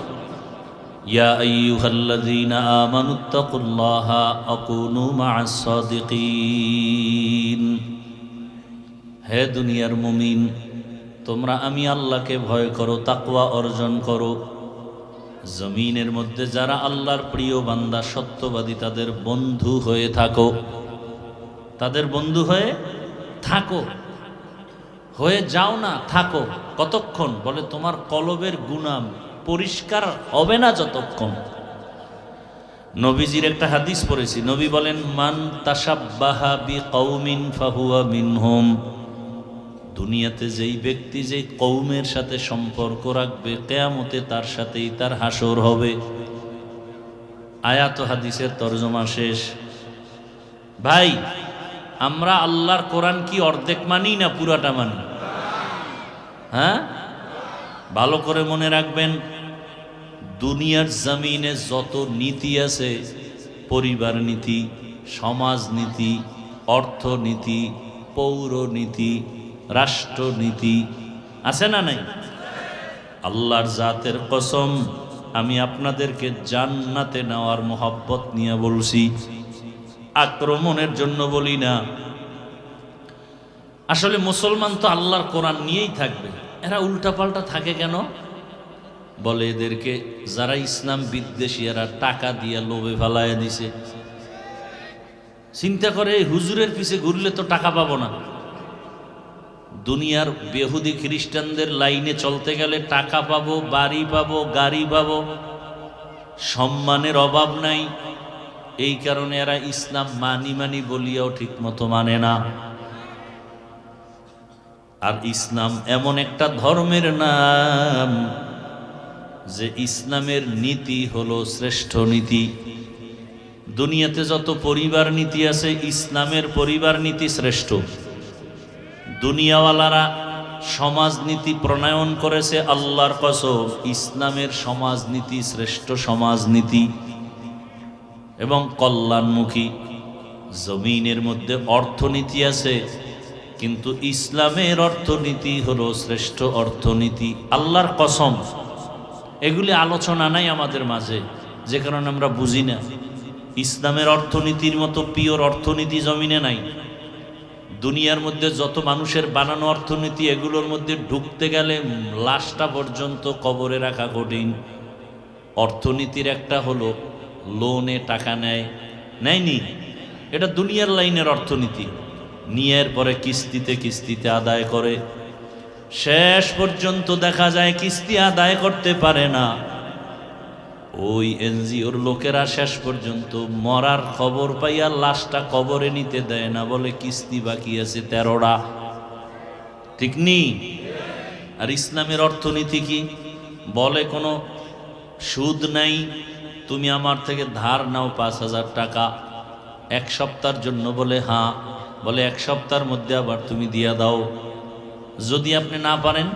ইয়া আইয়ুহাল্লাযীনা আমানুত্তাকুল্লাহা ওয়া কুনু মা'আস সাদিকিন। হে দুনিয়ার মুমিন, তোমরা আমি আল্লাহকে ভয় করো, তাকওয়া অর্জন করো। জমিনের মধ্যে যারা আল্লাহর প্রিয় বান্দা, সত্যবাদী, তাদের বন্ধু হয়ে থাকো। তাদের বন্ধু হয়ে থাকো, হয়ে যাও না, থাকো। কতক্ষণ? বলে তোমার কলবের গুনাহ পরিষ্কার হবে না যতক্ষণ। নবীজির একটা হাদিস পড়েছি, নবী বলেন, মান তাশাব্বাহা বিকৌমিন ফাহুয়া মিনহুম। দুনিয়াতে যেই ব্যক্তি যেই কৌমের সাথে সম্পর্ক রাখবে, কিয়ামতে তার সাথেই তার হাসর হবে। আয়াত ও হাদিসের তরজমা শেষ। ভাই, আমরা আল্লাহর কোরআন কি অর্ধেক মানি না পুরাটা মানি? হ্যাঁ, ভালো করে মনে রাখবেন, দুনিয়ার জমিনে যত নীতি আছে, পরিবার নীতি, সমাজনীতি, অর্থনীতি, পৌরনীতি, রাষ্ট্রনীতি, আছে না নাই? আল্লাহর জাতের কসম, আমি আপনাদেরকে জান্নাতে নেওয়ার মোহাব্বত নিয়ে বলছি, আক্রমণের জন্য বলি না। আসলে মুসলমান তো আল্লাহর কোরআন নিয়েই থাকবে। এরা উল্টাপাল্টা থাকে কেন? বলে এদেরকে যারা ইসলাম বিদ্বেষী, এরা টাকা দিয়ে লোভে ফেলাইয়া দিছে। চিন্তা করে, হুজুরের পিছে ঘুরলে তো টাকা পাবো না। দুনিয়ার বেহুদি খ্রিস্টানদের লাইনে চলতে গেলে টাকা পাবো, বাড়ি পাবো, গাড়ি পাবো, সম্মানের অভাব নাই। এই কারণে এরা ইসলাম মানি বলিয়াও ঠিক মতো মানে না। আর ইসলাম এমন একটা ধর্মের নাম যে ইসলামের নীতি হলো শ্রেষ্ঠ নীতি। দুনিয়াতে যত পরিবার নীতি আছে, ইসলামের পরিবার নীতি শ্রেষ্ঠ। দুনিয়াওয়ালারা সমাজনীতি প্রণয়ন করেছে, আল্লাহর কসম ইসলামের সমাজনীতি শ্রেষ্ঠ সমাজনীতি এবং কল্যাণমুখী। জমিনের মধ্যে অর্থনীতি আছে, কিন্তু ইসলামের অর্থনীতি হলো শ্রেষ্ঠ অর্থনীতি। আল্লাহর কসম, এগুলি আলোচনা নাই আমাদের মাঝে, যে কারণে আমরা বুঝি না। ইসলামের অর্থনীতির মতো পিওর অর্থনীতি জমিনে নাই। দুনিয়ার মধ্যে যত মানুষের বানানো অর্থনীতি, এগুলোর মধ্যে ঢুকতে গেলে লাশটা পর্যন্ত কবরে রাখা কঠিন। অর্থনীতির একটা হলো লোনে টাকা নেয়নি, এটা দুনিয়ার লাইনের অর্থনীতি। নিয়ের পরে কিস্তিতে কিস্তিতে আদায় করে, শেষ পর্যন্ত দেখা যায় কিস্তি আদায় করতে পারে না। ওই এনজিওর লোকেরা শেষ পর্যন্ত মরার খবর পাইয়া লাশটা কবরে নিতে দেয় না, বলে কিস্তি বাকি আছে 13টা। ঠিক নি? আর ইসলামের অর্থনীতি কি বলে? কোনো সুদ নাই, তুমি আমার থেকে ধার নাও 5,000 টাকা, 1 সপ্তাহের জন্য, বলে হ্যাঁ, বলে 1 সপ্তাহের মধ্যে আবার তুমি দিয়া দাও। যদি আপনি না পারেন,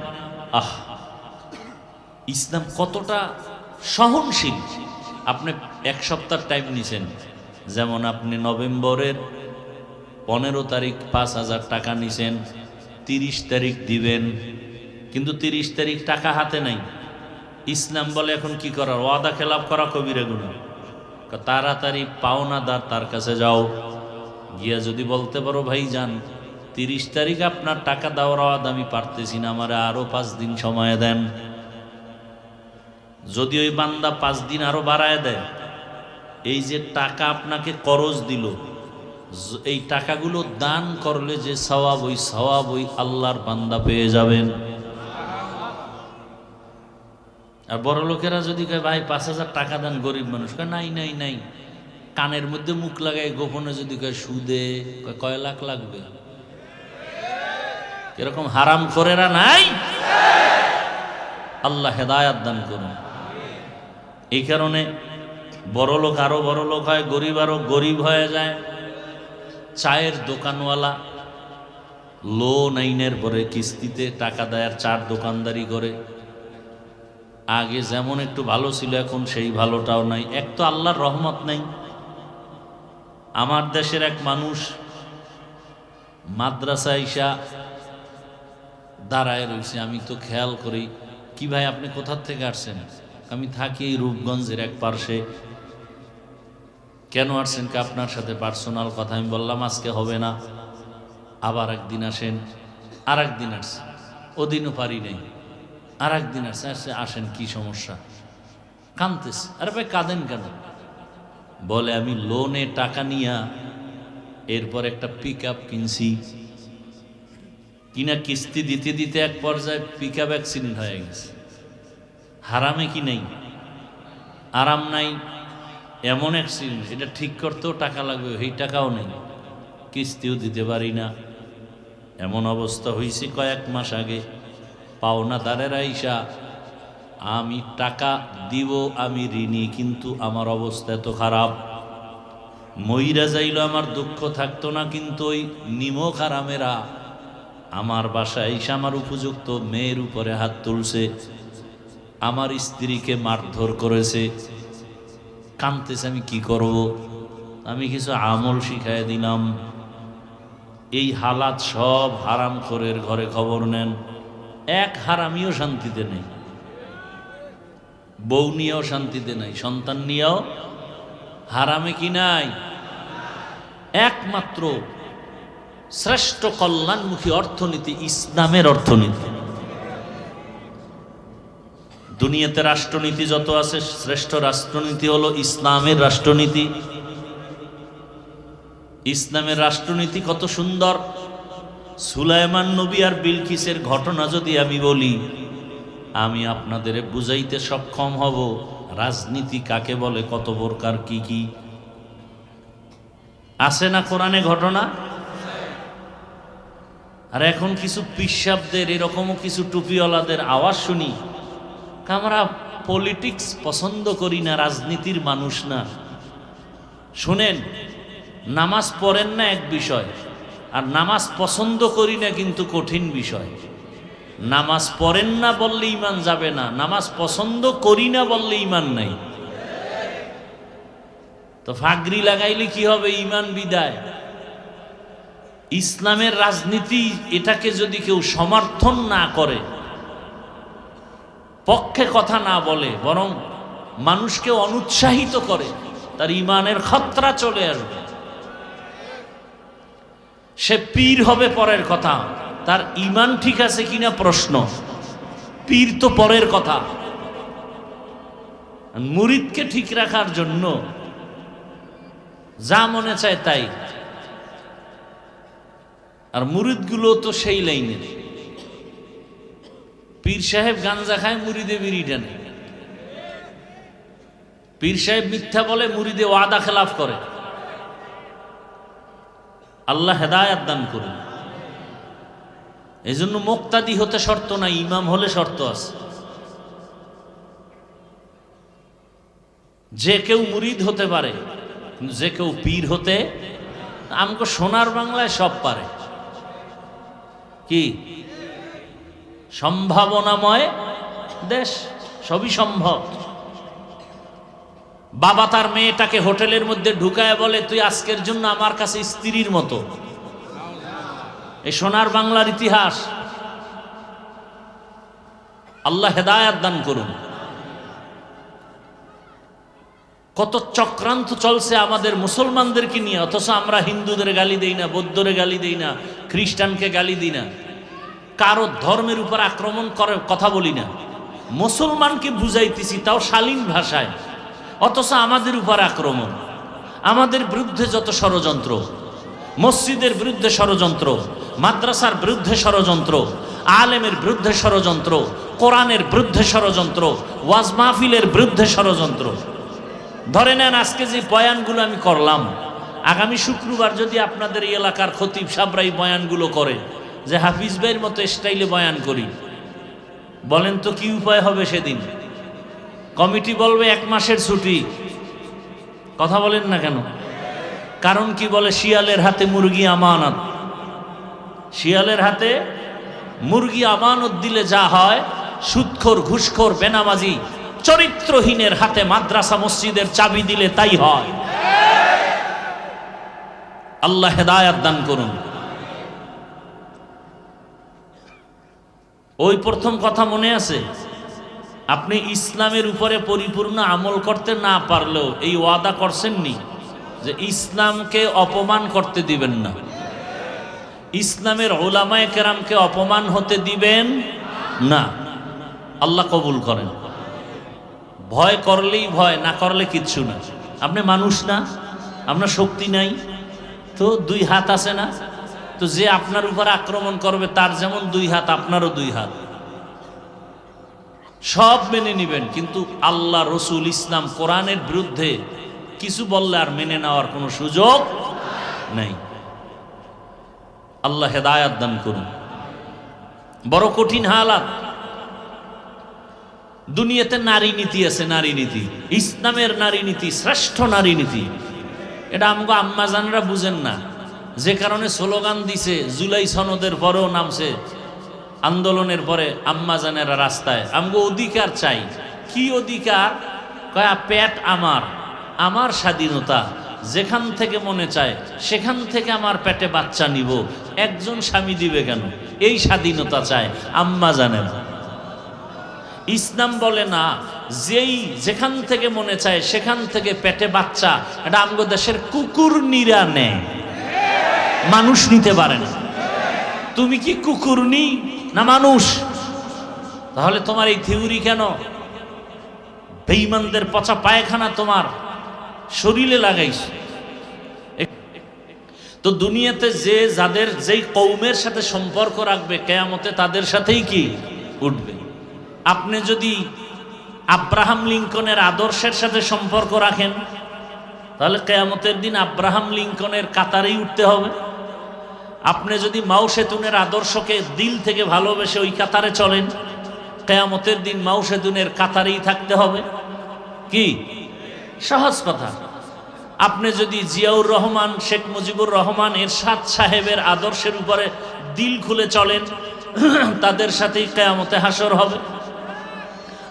ইসলাম কতটা সহনশীল। আপনি 1 সপ্তাহ টাইম নিছেন, যেমন আপনি নভেম্বরের 15 তারিখ 5,000 টাকা নিছেন, 30 তারিখ দিবেন, কিন্তু 30 তারিখ টাকা হাতে নাই। ইসলাম বলে এখন কি করার? ওয়াদা খেলাপ করা কবিরা গুনাহ। তাড়াতাড়ি পাওনাদার তার কাছে যাও, গিয়া যদি বলতে পারো ভাই যান 30 তারিখ আপনার টাকা দেওয়ার ওয়াদা আমি পারতেছি না, আমার আরো 5 দিন সময় দেন। যদি ওই বান্দা 5 দিন আরো বাড়ায় দেয়, এই যে টাকা আপনাকে করজ দিল, এই টাকাগুলো দান করলে যে সওয়াব, ওই সওয়াব ওই আল্লাহর বান্দা পেয়ে যাবেন। আর বড় লোকেরা যদি কয় ভাই 5,000 টাকা দেন, গরিব মানুষ কয় নাই নাই নাই, কানের মধ্যে মুখ লাগায় গোপনে যদি কয় সুদে, কয় লাখ লাগবে। এরকম হারাম করেরা নাই? আল্লাহ হেদায়াত দান করুন। এই কারণে বড় লোক আরো বড় লোক হয়, গরিব আরো গরিব হয়ে যায়। চায়ের দোকানওয়ালা লোন আইনের পরে কিস্তিতে টাকা দেয় আর চার দোকানদারি করে। আগে যেমন একটু ভালো ছিল, এখন সেই ভালোটাও নাই। এক তো আল্লাহর রহমত নাই। আমার দেশের এক মানুষ মাদ্রাসা ইসা দাঁড়ায় রয়েছে, আমি তো খেয়াল করি, কি ভাই আপনি কোথার থেকে আসছেন? আমি থাকি এই রূপগঞ্জের এক পার্শ্বে। কেন আসছেন? কি আপনার সাথে পার্সোনাল কথা। আমি বললাম আজকে হবে না, আবার একদিন আসেন। আর একদিন আসছে, ওদিনও পারি নাই। আর একদিন আসছে, আসেন কি সমস্যা? কাঁদতেছে। আরে ভাই কাঁদেন কেন? বলে আমি লোনে টাকা নিয়া এরপর একটা পিক আপ কিনছি, কিনা কিস্তি দিতে দিতে এক পর্যায়ে পিক আপ অ্যাক্সিডেন্ট হয়ে গেছে। হারামে কি নেই? আরাম নাই। এমন অ্যাক্সিডেন্ট, এটা ঠিক করতেও টাকা লাগবে, এই টাকাও নেই, কিস্তিও দিতে পারি না। এমন অবস্থা হয়েছে কয়েক মাস আগে। পাওনাদারের আইসা, আমি টাকা দিব, আমি ঋণী, কিন্তু আমার অবস্থা এত খারাপ, মইরা যাইল আমার দুঃখ থাকতো না, কিন্তু ওই নিমক হারামেরা আমার বাসায় এসে আমার উপযুক্ত মেয়ের উপরে হাত তুলছে, আমার স্ত্রীকে মারধর করেছে। কাঁদতেছে, আমি কি করব? আমি কিছু আমল শিখাই দিলাম। এই হালাত সব হারামখোরের ঘরে খবর নেন। এক হারামিও শান্তিতে নেই, বউ নিয়েও শান্তিতে নাই, সন্তান নিয়েও। হারামে কি নাই? একমাত্র শ্রেষ্ঠ কল্যাণমুখী অর্থনীতি ইসলামের অর্থনীতি। দুনিয়াতে রাষ্ট্রনীতি যত আছে, শ্রেষ্ঠ রাষ্ট্রনীতি হলো ইসলামের রাষ্ট্রনীতি। ইসলামের রাষ্ট্রনীতি কত সুন্দর। সুলাইমান নবী আর বিলকিসের ঘটনা যদি আমি বলি, আমি আপনাদের বুঝাইতে সক্ষম হব রাজনীতি কাকে বলে, কত প্রকার, কি কি আছে না কোরআনে ঘটনা। আর এখন কিছু পিসাবদের, এরকমও কিছু টুপিওয়ালাদের আওয়াজ শুনি, আমরা পলিটিক্স পছন্দ করি না, রাজনীতির মানুষ না। শুনেন, নামাজ পড়েন না এক বিষয়, আর নামাজ পছন্দ করি না কিন্তু কঠিন বিষয়। নামাজ পড়েন না বললে ইমান যাবে না, নামাজ পছন্দ করি না বললে ইমান নাই। তো ফাগরি লাগাইলে কি হবে? ইমান বিদায়। ইসলামের রাজনীতি এটাকে যদি কেউ সমর্থন না করে, পক্ষে কথা না বলে, বরং মানুষকে অনুৎসাহিত করে, তার ইমানের খতরা চলে আসবে। সে পীর হবে পরের কথা, তার ইমান ঠিক আছে কিনা প্রশ্ন। পীর তো পরের কথা। মুরিদকে ঠিক রাখার জন্য যা মনে চায় তাই। আর মুরিদগুলো তো সেই লাইনে। পীর সাহেব গাঞ্জা খায়, মুরিদে বিড়ি টানে। পীর সাহেব মিথ্যা বলে, মুরিদে ওয়াদা খেলাফ করে। আল্লাহ হেদায়াত দান করুন। এই জন্য মুক্তাদি হতে শর্ত নাই, ইমাম হলে শর্ত আছে। যে কেউ মুরিদ হতে পারে, কিন্তু যে কেউ পীর হতে, আমাকে সোনার বাংলায় সব পারে। কি সম্ভাবনাময় দেশ, সবই সম্ভব। বাবা তার মেয়েটাকে হোটেলের মধ্যে ঢুকায় বলে, তুই আজকের জন্য আমার কাছে স্ত্রীর মতো। এই সোনার বাংলার ইতিহাস। আল্লাহ হেদায়াত দান করুন। কত চক্রান্ত চলছে আমাদের মুসলমানদেরকে নিয়ে, অথচ আমরা হিন্দুদের গালি দেই না, বৌদ্ধরে গালি দেই না, খ্রিস্টানকে গালি দিই না, কারো ধর্মের উপর আক্রমণ করে কথা বলি না। মুসলমানকে বুঝাইতেছি, তাও শালীন ভাষায়, অথচ আমাদের উপর আক্রমণ। আমাদের বিরুদ্ধে যত ষড়যন্ত্র, মসজিদের বিরুদ্ধে ষড়যন্ত্র, মাদ্রাসার বিরুদ্ধে ষড়যন্ত্র, আলেমের বিরুদ্ধে ষড়যন্ত্র, কোরআনের বিরুদ্ধে ষড়যন্ত্র, ওয়াজ মাহফিলের বিরুদ্ধে ষড়যন্ত্র। ধরে নেন আজকে যে বয়ানগুলো আমি করলাম, আগামী শুক্রবার যদি আপনাদের এই এলাকার খতিব সাবরাই বয়ানগুলো করে যে হাফিজ ভাইয়ের মতো স্টাইলে বয়ান করি, বলেন তো কি উপায় হবে সেদিন? কমিটি বলবে 1 মাসের ছুটি। কথা বলেন না কেন? কারণ কি বলে, শিয়ালের হাতে মুরগি আমানত। শিয়ালের হাতে মুরগি আমানত দিলে যা হয়, সুদখোর, ঘুষখোর, বেনামাজি, চরিত্রহীনের হাতে মাদ্রাসা মসজিদের চাবি দিলে তাই হয়। আল্লাহ হেদায়াত দান করুন। ওই প্রথম কথা মনে আছে? আপনি ইসলামের উপরে পরিপূর্ণ আমল করতে না পারলেও এই ওয়াদা করছেননি যে ইসলামকে অপমান করতে দিবেন না, ইসলামের উলামায়ে কেরামকে অপমান হতে দিবেন না। আল্লাহ কবুল করেন। ভয় করলেই ভয়, না করলে কিচ্ছু না। আপনি মানুষ না? আপনার শক্তি নাই তো 2 হাত আছে না? তো যে আপনার উপর আক্রমণ করবে তার যেমন 2 হাত, আপনারও 2 হাত। সব মেনে নিবেন, কিন্তু আল্লাহ, রসুল, ইসলাম, কোরআনের বিরুদ্ধে কিছু বললে আর মেনে নেওয়ার কোনো সুযোগ নাই। আল্লাহ হেদায়াত দান করুন। বড় কঠিন হালাত। দুনিয়াতে নারী নীতি আছে, নারী নীতি, ইসলামের নারী নীতি, শ্রেষ্ঠ নারী নীতি। এটা আমগো আম্মাজানরা বুঝেন না, যে কারণে স্লোগান দিছে, জুলাই সনদের পরেও নামছে আন্দোলনের পরে আম্মাজানেরা রাস্তায়। আমগো অধিকার চাই। কি অধিকার? কয়া পেট আমার, আমার স্বাধীনতা, যেখান থেকে মনে চায় সেখান থেকে আমার পেটে বাচ্চা নিব, একজন স্বামী দিবে কেন? এই স্বাধীনতা চায় আম্মাজানেরা। ইসলাম বলে না, যেই যেখান থেকে মনে চায় সেখান থেকে পেটে বাচ্চা। এটা আমগো দেশের কুকুর নিরা নেয়, মানুষ নিতে পারে না। তুমি কি কুকুরনি না মানুষ? তাহলে তোমার এই থিওরি কেন? বেঈমানদের পচা পায়খানা তোমার শরীরে লাগাইছ। তো দুনিয়াতে যে যাদের যেই কওমের সাথে সম্পর্ক রাখবে, কিয়ামতে তাদের সাথেই কি উঠবে। আপনি যদি আব্রাহাম লিঙ্কনের আদর্শের সাথে সম্পর্ক রাখেন, তাহলে কিয়ামতের দিন আব্রাহাম লিঙ্কনের কাতারেই উঠতে হবে। আপনি যদি মাও সেতুনের আদর্শকে দিল থেকে ভালোবেসে ওই কাতারে চলেন, কিয়ামতের দিন মাও সেতুনের কাতারেই থাকতে হবে। কি সহজ কথা। আপনি যদি জিয়াউর রহমান, শেখ মুজিবুর রহমান, এরশাদ সাহেবের আদর্শের উপরে দিল খুলে চলেন, তাদের সাথেই কিয়ামতে হাসর হবে।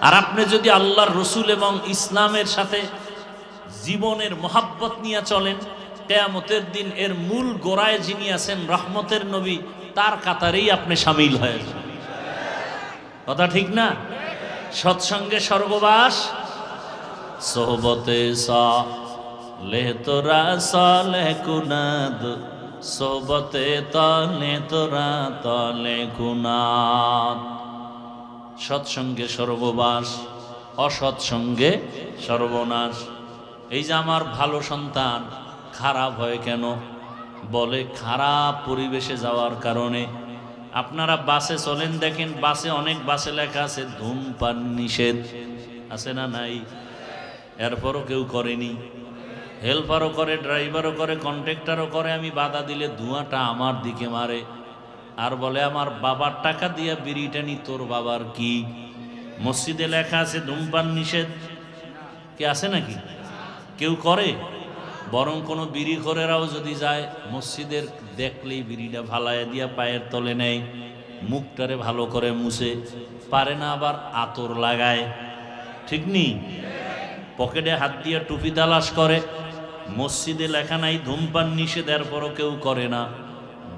আর আপনি যদি আল্লাহর রসুল এবং ইসলামের সাথে জীবনের মহাব্বত নিয়ে চলেন, কিয়ামতের দিন এর মূল গোড়ায় যিনি আছেন রহমতের নবী, তার কাতারেই আপনি শামিল হয়ে যান। কথা ঠিক না? সৎসঙ্গে স্বর্গবাস, সোহবতে সালেহ তোরা সালেহ কুনাদ, সোহবতে তলে তোরা তলে কুনাদ। সৎসঙ্গে স্বর্গবাস, অসৎসঙ্গে সর্বনাশ। এই যে আমার ভালো সন্তান খারাপ হয় কেন? বলে খারাপ পরিবেশে যাওয়ার কারণে। আপনারা বাসে চলেন, দেখেন বাসে অনেক বাসে লেখা আছে ধূমপান নিষেধ, আছে না নাই? এরপরও কেউ করেনি। হেল্পারও করে, ড্রাইভারও করে, কন্ট্রাক্টরও করে। আমি বাধা দিলে ধোঁয়াটা আমার দিকে মারে আর বলে আমার বাবার টাকা দিয়া বিড়িটা নি, তোর বাবার কি? মসজিদে লেখা আছে ধূমপান নিষেধ, কে আছে নাকি? কেউ করে? বরং কোনো বিড়ি করেরাও যদি যায় মসজিদের দেখলেই বিড়িটা ভালায় দিয়া পায়ের তলে নেয়, মুখটারে ভালো করে মুছে, পারে না আবার আতর লাগায়, ঠিক নি? পকেটে হাত দিয়ে টুপি তালাশ করে। মসজিদে লেখা নাই ধূমপান নিষেধ, এরপরও কেউ করে না।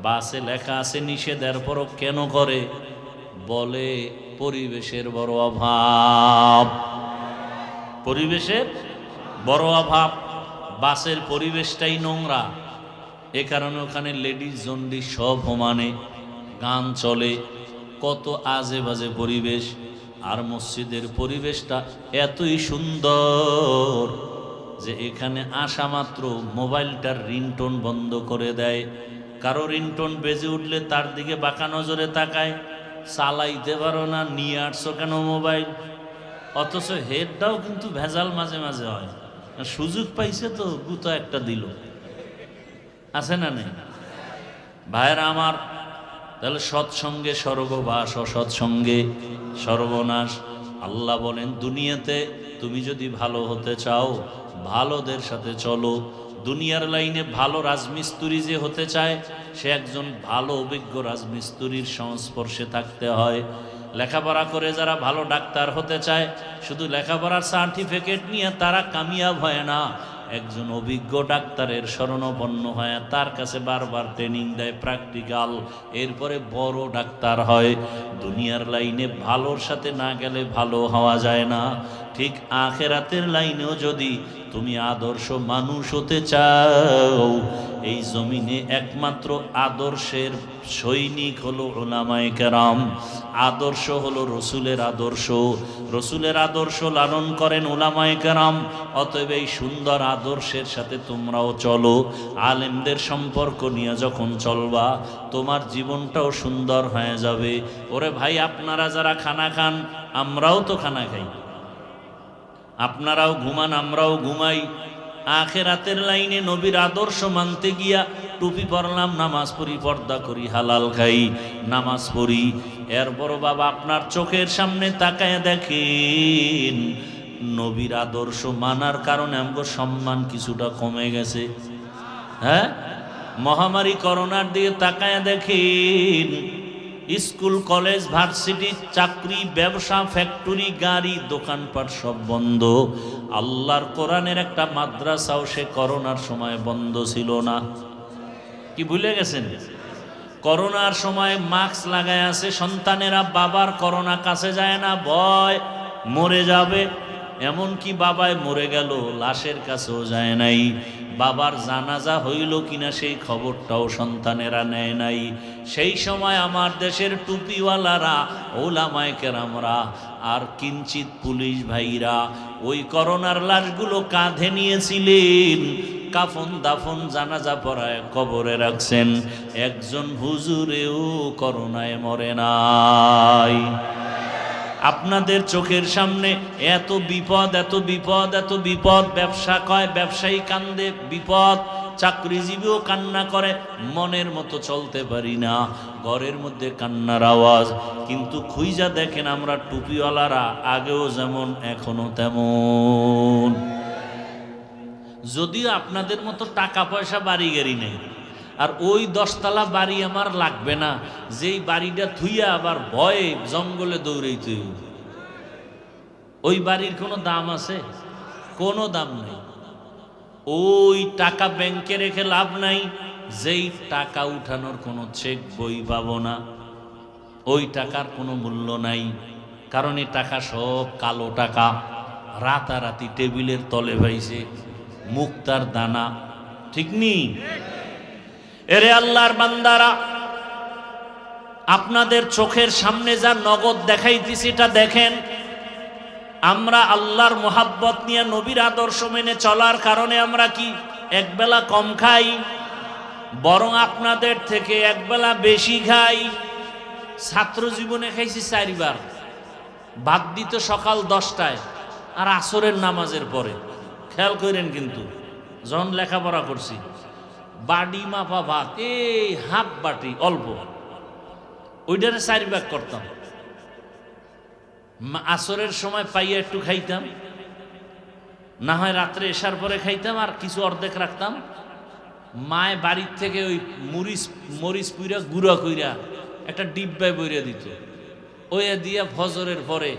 বাসে লেখা আছে নিষেধ, এরপরও কেন করে? বলে পরিবেশের বড় অভাব, পরিবেশের বড় অভাব। বাসের পরিবেশটাই নোংরা, এ কারণে ওখানে লেডিস জন্ডি সব সমানে, গান চলে, কত আজে বাজে পরিবেশ। আর মসজিদের পরিবেশটা এতই সুন্দর যে এখানে আসা মাত্র মোবাইলটার রিংটোন বন্ধ করে দেয়। কারো রিংটোন বেজে উঠলে তার দিকে বাঁকা নজরে তাকায়, চালাইতে পারো না, নিয়ে আসছো কেন মোবাইল? অথচ হেডটাও কিন্তু ভেজাল মাঝে মাঝে হয়। সুযোগ পাইছে তো গুতো একটা দিল, আছে না নেই? ভাইরা আমার, তাহলে সৎসঙ্গে স্বর্গবাস, অসৎসঙ্গে সর্বনাশ। আল্লাহ বলেন দুনিয়াতে তুমি যদি ভালো হতে চাও ভালোদের সাথে চলো। দুনিয়ার লাইনে ভালো রাজমিস্ত্রি যে হতে চায় সে একজন ভালো অভিজ্ঞ রাজমিস্ত্রির সংস্পর্শে থাকতে হয়। লেখাপড়া করে যারা ভালো ডাক্তার হতে চায় শুধু লেখাপড়ার সার্টিফিকেট নিয়ে তারা কামিয়াব হয় না, একজন অভিজ্ঞ ডাক্তারের শরণাপন্ন হয়, তার কাছে বারবার ট্রেনিং দেয়, প্র্যাকটিক্যাল, এরপরে বড় ডাক্তার হয়। দুনিয়ার লাইনে ভালোর সাথে না গেলে ভালো হওয়া যায় না। ঠিক আখেরাতের লাইনেও যদি তুমি আদর্শ মানুষ হতে চাও, এই জমিনে একমাত্র আদর্শের সৈনিক হলো উলামায়ে কেরাম। আদর্শ হলো রসুলের আদর্শ, রসুলের আদর্শ লালন করেন উলামায়ে কেরাম। অতএব এই সুন্দর আদর্শের সাথে তোমরাও চলো। আলেমদের সম্পর্ক নিয়ে যখন চলবা তোমার জীবনটাও সুন্দর হয়ে যাবে। ওরে ভাই, আপনারা যারা খানা খান আমরাও তো খানা খাই, আপনারাও ঘুমান আমরাও ঘুমাই। আখেরাতের লাইনে নবীর আদর্শ মানতে গিয়া টুপি পরলাম, নামাজ পড়ি, পর্দা করি, হালাল খাই, নামাজ পড়ি, এরপরও বাবা আপনার চোখের সামনে তাকায় দেখেন নবীর আদর্শ মানার কারণে আমগো সম্মান কিছুটা কমে গেছে। হ্যাঁ, মহামারী করোনার দিকে তাকায় দেখেন স্কুল, কলেজ, ভার্সিটি, চাকরি, ব্যবসা, ফ্যাক্টরি, গাড়ি, দোকানপাট সব বন্ধ। আল্লাহর কোরআনের একটা মাদ্রাসাও সে করোনার সময় বন্ধ ছিল না। কি ভুলে গেছেন? করোনার সময় মাস্ক লাগায় আছে সন্তানেরা, বাবার করোনা কাছে যায় না, ভয় মরে যাবে। এমনকি বাবায় মরে গেল লাশের কাছেও যায় নাই, বাবার জানাজা হইল কিনা সেই খবরটাও সন্তানেরা নেয় নাই। সেই সময় আমার দেশের টুপিওয়ালারা, ওলামায়ে কেরামরা আর কিঞ্চিত পুলিশ ভাইরা ওই করোনার লাশগুলো কাঁধে নিয়েছিলেন, কাফন দাফন জানাজা পড়ায় কবরে রাখছেন। একজন হুজুরেও করোনায় মরে নাই। আপনাদের চোখের সামনে এত বিপদ, এত বিপদ, এত বিপদ। ব্যবসা কয়, ব্যবসায়ী কান্দে, বিপদ। চাকরিজীবীও কান্না করে, মনের মতো চলতে পারি না, ঘরের মধ্যে কান্নার আওয়াজ। কিন্তু খুইজা দেখেন আমরা টুপিওয়ালারা আগেও যেমন এখনো তেমন। যদিও আপনাদের মতো টাকা পয়সা বাড়ি গাড়ি নেই, আর ওই 10 তলা বাড়ি আমার লাগবে না, যেই বাড়িটা থুইয়া আবার ভয়ে জঙ্গলে দৌড়াইতে, ওই বাড়ির কোনো দাম আছে? কোনো দাম নেই। ওই টাকা ব্যাংকে রেখে লাভ নাই, যেই টাকা উঠানোর কোনো চেক বই পাবো না, ওই টাকার কোনো মূল্য নাই। কারণ এই টাকা সব কালো টাকা, রাতারাতি টেবিলের তলে ভাইছে, মুক্তার দানা। ঠিক নি? এরে আল্লাহর বান্দারা, আপনাদের চোখের সামনে যা নগদ দেখাইতেছি এটা দেখেন। আমরা আল্লাহর মোহাব্বত নিয়ে নবীর আদর্শ মেনে চলার কারণে আমরা কি একবেলা কম খাই? বরং আপনাদের থেকে একবেলা বেশি খাই। ছাত্র জীবনে খাইছি 4 বার, ভাত দিত সকাল 10টায় আর আসরের নামাজের পরে। খেয়াল করেন, কিন্তু যখন লেখাপড়া করছি বাড়ি মাপা ভাত, এই হাফ বাটি অল্প, ওইটারে 4 ভাগ করতাম। আসরের সময় পাইয়া একটু খাইতাম, না হয় রাত্রে এসার পরে খাইতাম, আর কিছু অর্ধেক রাখতাম। মায় বাড়ির থেকে ওই মরিচ পুইরা গুঁড়া কইরা একটা ডিব্বায় বইরা দিত, ওই দিয়া ফজরের পরে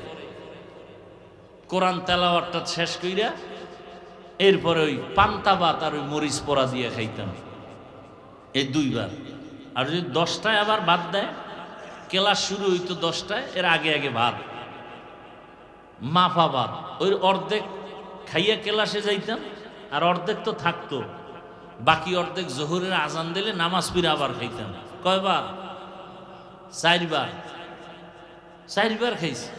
কোরআন তেলাওয়াতটা শেষ কইরা এরপরে ওই পান্তা ভাত আর ওই মরিচ পোড়া দিয়ে খাইতাম, এই 2 বার। আর যদি 10টায় আবার ভাত দেয়, ক্লাস শুরু হইতো 10টায়, এর আগে আগে ভাত, মাফা ভাত, ওই অর্ধেক খাইয়া ক্লাসে যাইতাম, আর অর্ধেক তো থাকতো, বাকি অর্ধেক জোহরের আজান দিলে নামাজ পড়ে আবার খাইতাম। কয়বার? 4 বার। 4 বার খাইছি।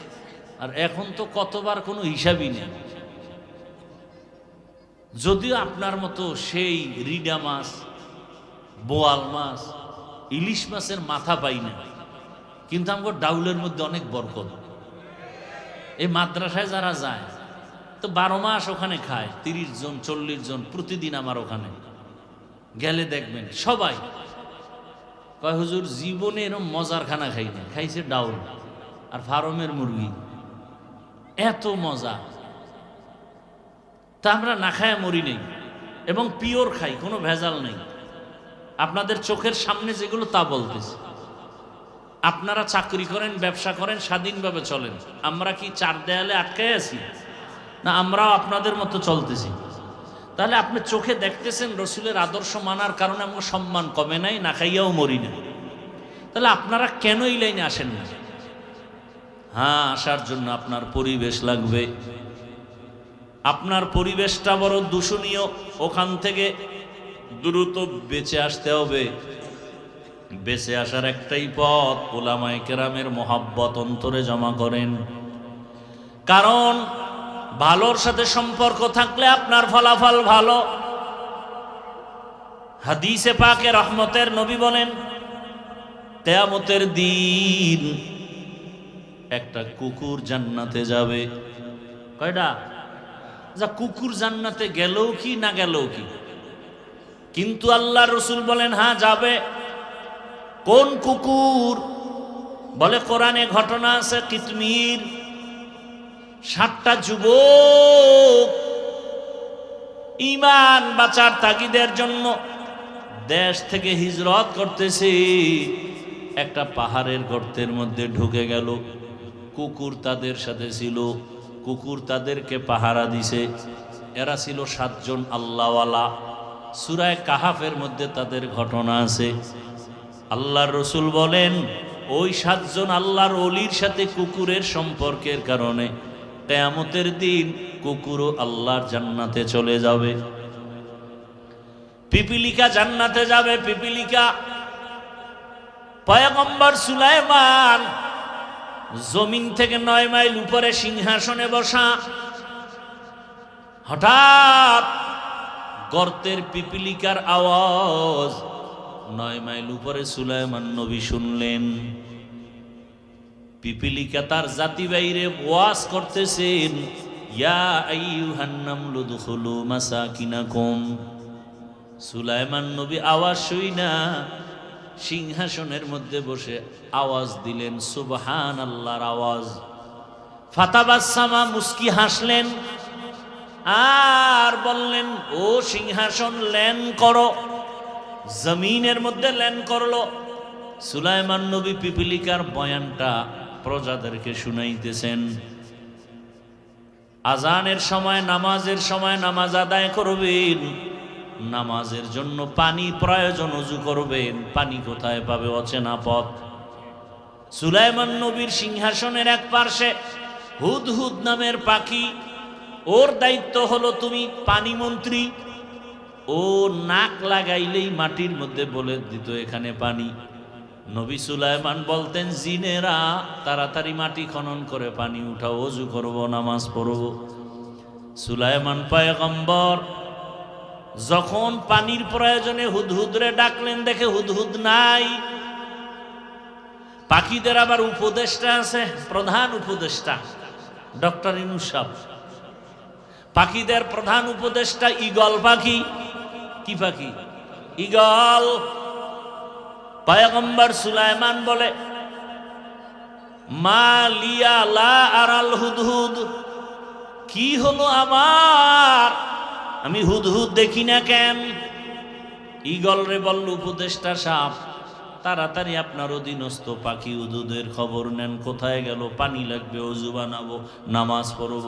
আর এখন তো কতবার কোনো হিসাবই নেই। যদিও আপনার মতো সেই রিডা মাছ, বোয়াল মাছ, ইলিশ মাছের মাথা পাই না, কিন্তু আমার ডাউলের মধ্যে অনেক বরকত। এই মাদ্রাসায় যারা যায় তো 12 মাস ওখানে খায়, 30 জন 40 জন প্রতিদিন। আমার ওখানে গেলে দেখবেন সবাই কয়, হুজুর জীবনে এরকম মজার খানা খাই না, খাইছে ডাউল আর ফার্মের মুরগি, এত মজা। তা আমরা না খায় মরি নেই, এবং পিওর খাই, কোনো ভেজাল নেই। আপনাদের চোখের সামনে যেগুলো তা বলতেছি। আপনারা চাকরি করেন, ব্যবসা করেন, স্বাধীনভাবে চলেন। আমরা কি 4 দেয়ালে আটকায় আছি? না, আমরাও আপনাদের মতো চলতেছি। তাহলে আপনি চোখে দেখতেছেন রসুলের আদর্শ মানার কারণে আমার সম্মান কমে নাই, না খাইয়াও মরি না। তাহলে আপনারা কেন এই লাইনে আসেন না? হ্যাঁ, আসার জন্য আপনার পরিবেশ লাগবে। আপনার পরিবেশটা বড় দূষণীয়, ওখান থেকে দ্রুত বেঁচে আসতে হবে। বেঁচে আসার একটাই পথ, উলামায়ে কেরামের মহাব্বত অন্তরে জমা করেন। কারণ ভালোর সাথে সম্পর্ক থাকলে আপনার ফলাফল ভালো। হাদিসে পাকে রহমতের নবী বলেন, কিয়ামতের দিন একটা কুকুর জান্নাতে যাবে। কয়টা? যা কুকুর জান্নাতে গেলেও কি না গেলেও কি, কিন্তু আল্লাহ রসুল বলেন হ্যাঁ যাবে। কোন কুকুর? বলে কোরআনে ঘটনা আছে, কিতমির 7টা যুবক ঈমান বাঁচার তাগিদের জন্য দেশ থেকে হিজরত করতেছে, একটা পাহাড়ের গর্তের মধ্যে ঢুকে গেল। কুকুর তাদের সাথে ছিল, কুকুর তাদেরকে পাহারা দিছে। এরা ছিল 7 জন আল্লাহওয়ালা। সূরা কাহাফের মধ্যে তাদের ঘটনা আছে। আল্লাহর রসুল বলেন, ওই 7 জন আল্লাহর ওলির সাথে কুকুরের সম্পর্কের কারণে কিয়ামতের দিন কুকুরও আল্লাহর জান্নাতে চলে যাবে। পিপিলিকা জান্নাতে যাবে। পিপিলিকা পয়গম্বর সুলাইমান জমিন থেকে 9 মাইল উপরে সিংহাসনে বসা। হঠাৎ গর্তের পিপিলিকার আওয়াজ 9 মাইল উপরে সুলাইমান নবী শুনলেন। পিপিলিকা তার জাতি বাইরে ওয়াজ করতেছেন, ইয়া আইয়ুহান নামলু দুখুলু মাসাকিনাকুম। সুলাইমান নবী আওয়াজ শুইনা সিংহাসনের মধ্যে বসে আওয়াজ দিলেন সুবহানাল্লাহর আওয়াজ। ফাতাবাসসামা, মুস্কি হাসলেন আর বললেন, ও সিংহাসন ল্যান করো। জমিনের মধ্যে ল্যান করলো। সুলাইমান নবী পিপিলিকার বয়ানটা প্রজাদেরকে শুনাইতেছেন। আজানের সময় নামাজের সময় নামাজ আদায় করবেন, নামাজের জন্য পানি প্রয়োজন, ওযু করবেন, পানি কোথায় পাবে? অচেনা পথ। সুলাইমান নবীর সিংহাসনের এক পার্শ্বে হুদহুদ নামের পাখি, ওর দায়িত্ব হলো তুমি পানি মন্ত্রী। ও নাক লাগাইলেই মাটির মধ্যে বলে দিত এখানে পানি। নবী সুলাইমান বলতেন, জিনেরা তাড়াতাড়ি মাটি খনন করে পানি উঠাও, ওযু করব, নামাজ পড়ব। সুলাইমান পয়গম্বর যখন পানির প্রয়োজনে হুদহুদরে ডাকলেন, দেখে হুদহুদ নাই। পাখিদের আবার উপদেষ্টা আছে, প্রধান উপদেষ্টা ডক্টর ইউনূস সাহেব। পাখিদের প্রধান উপদেষ্টা ঈগল পাখি। কি পাখি? ঈগল। পয়গম্বর সুলাইমান বলে, মা লিয়া লা আরাল হুদহুদ, কি হলো আমার, আমি হুদহুদ দেখি না কেন? ঈগল রে বলল উপদেষ্টা সাহেব, তাড়াতাড়ি আপনার অধীনস্থ পাখি হুদহুদের খবর নেন, কোথায় গেল, পানি লাগবে, ওযু বানাবো, নামাজ পড়ব।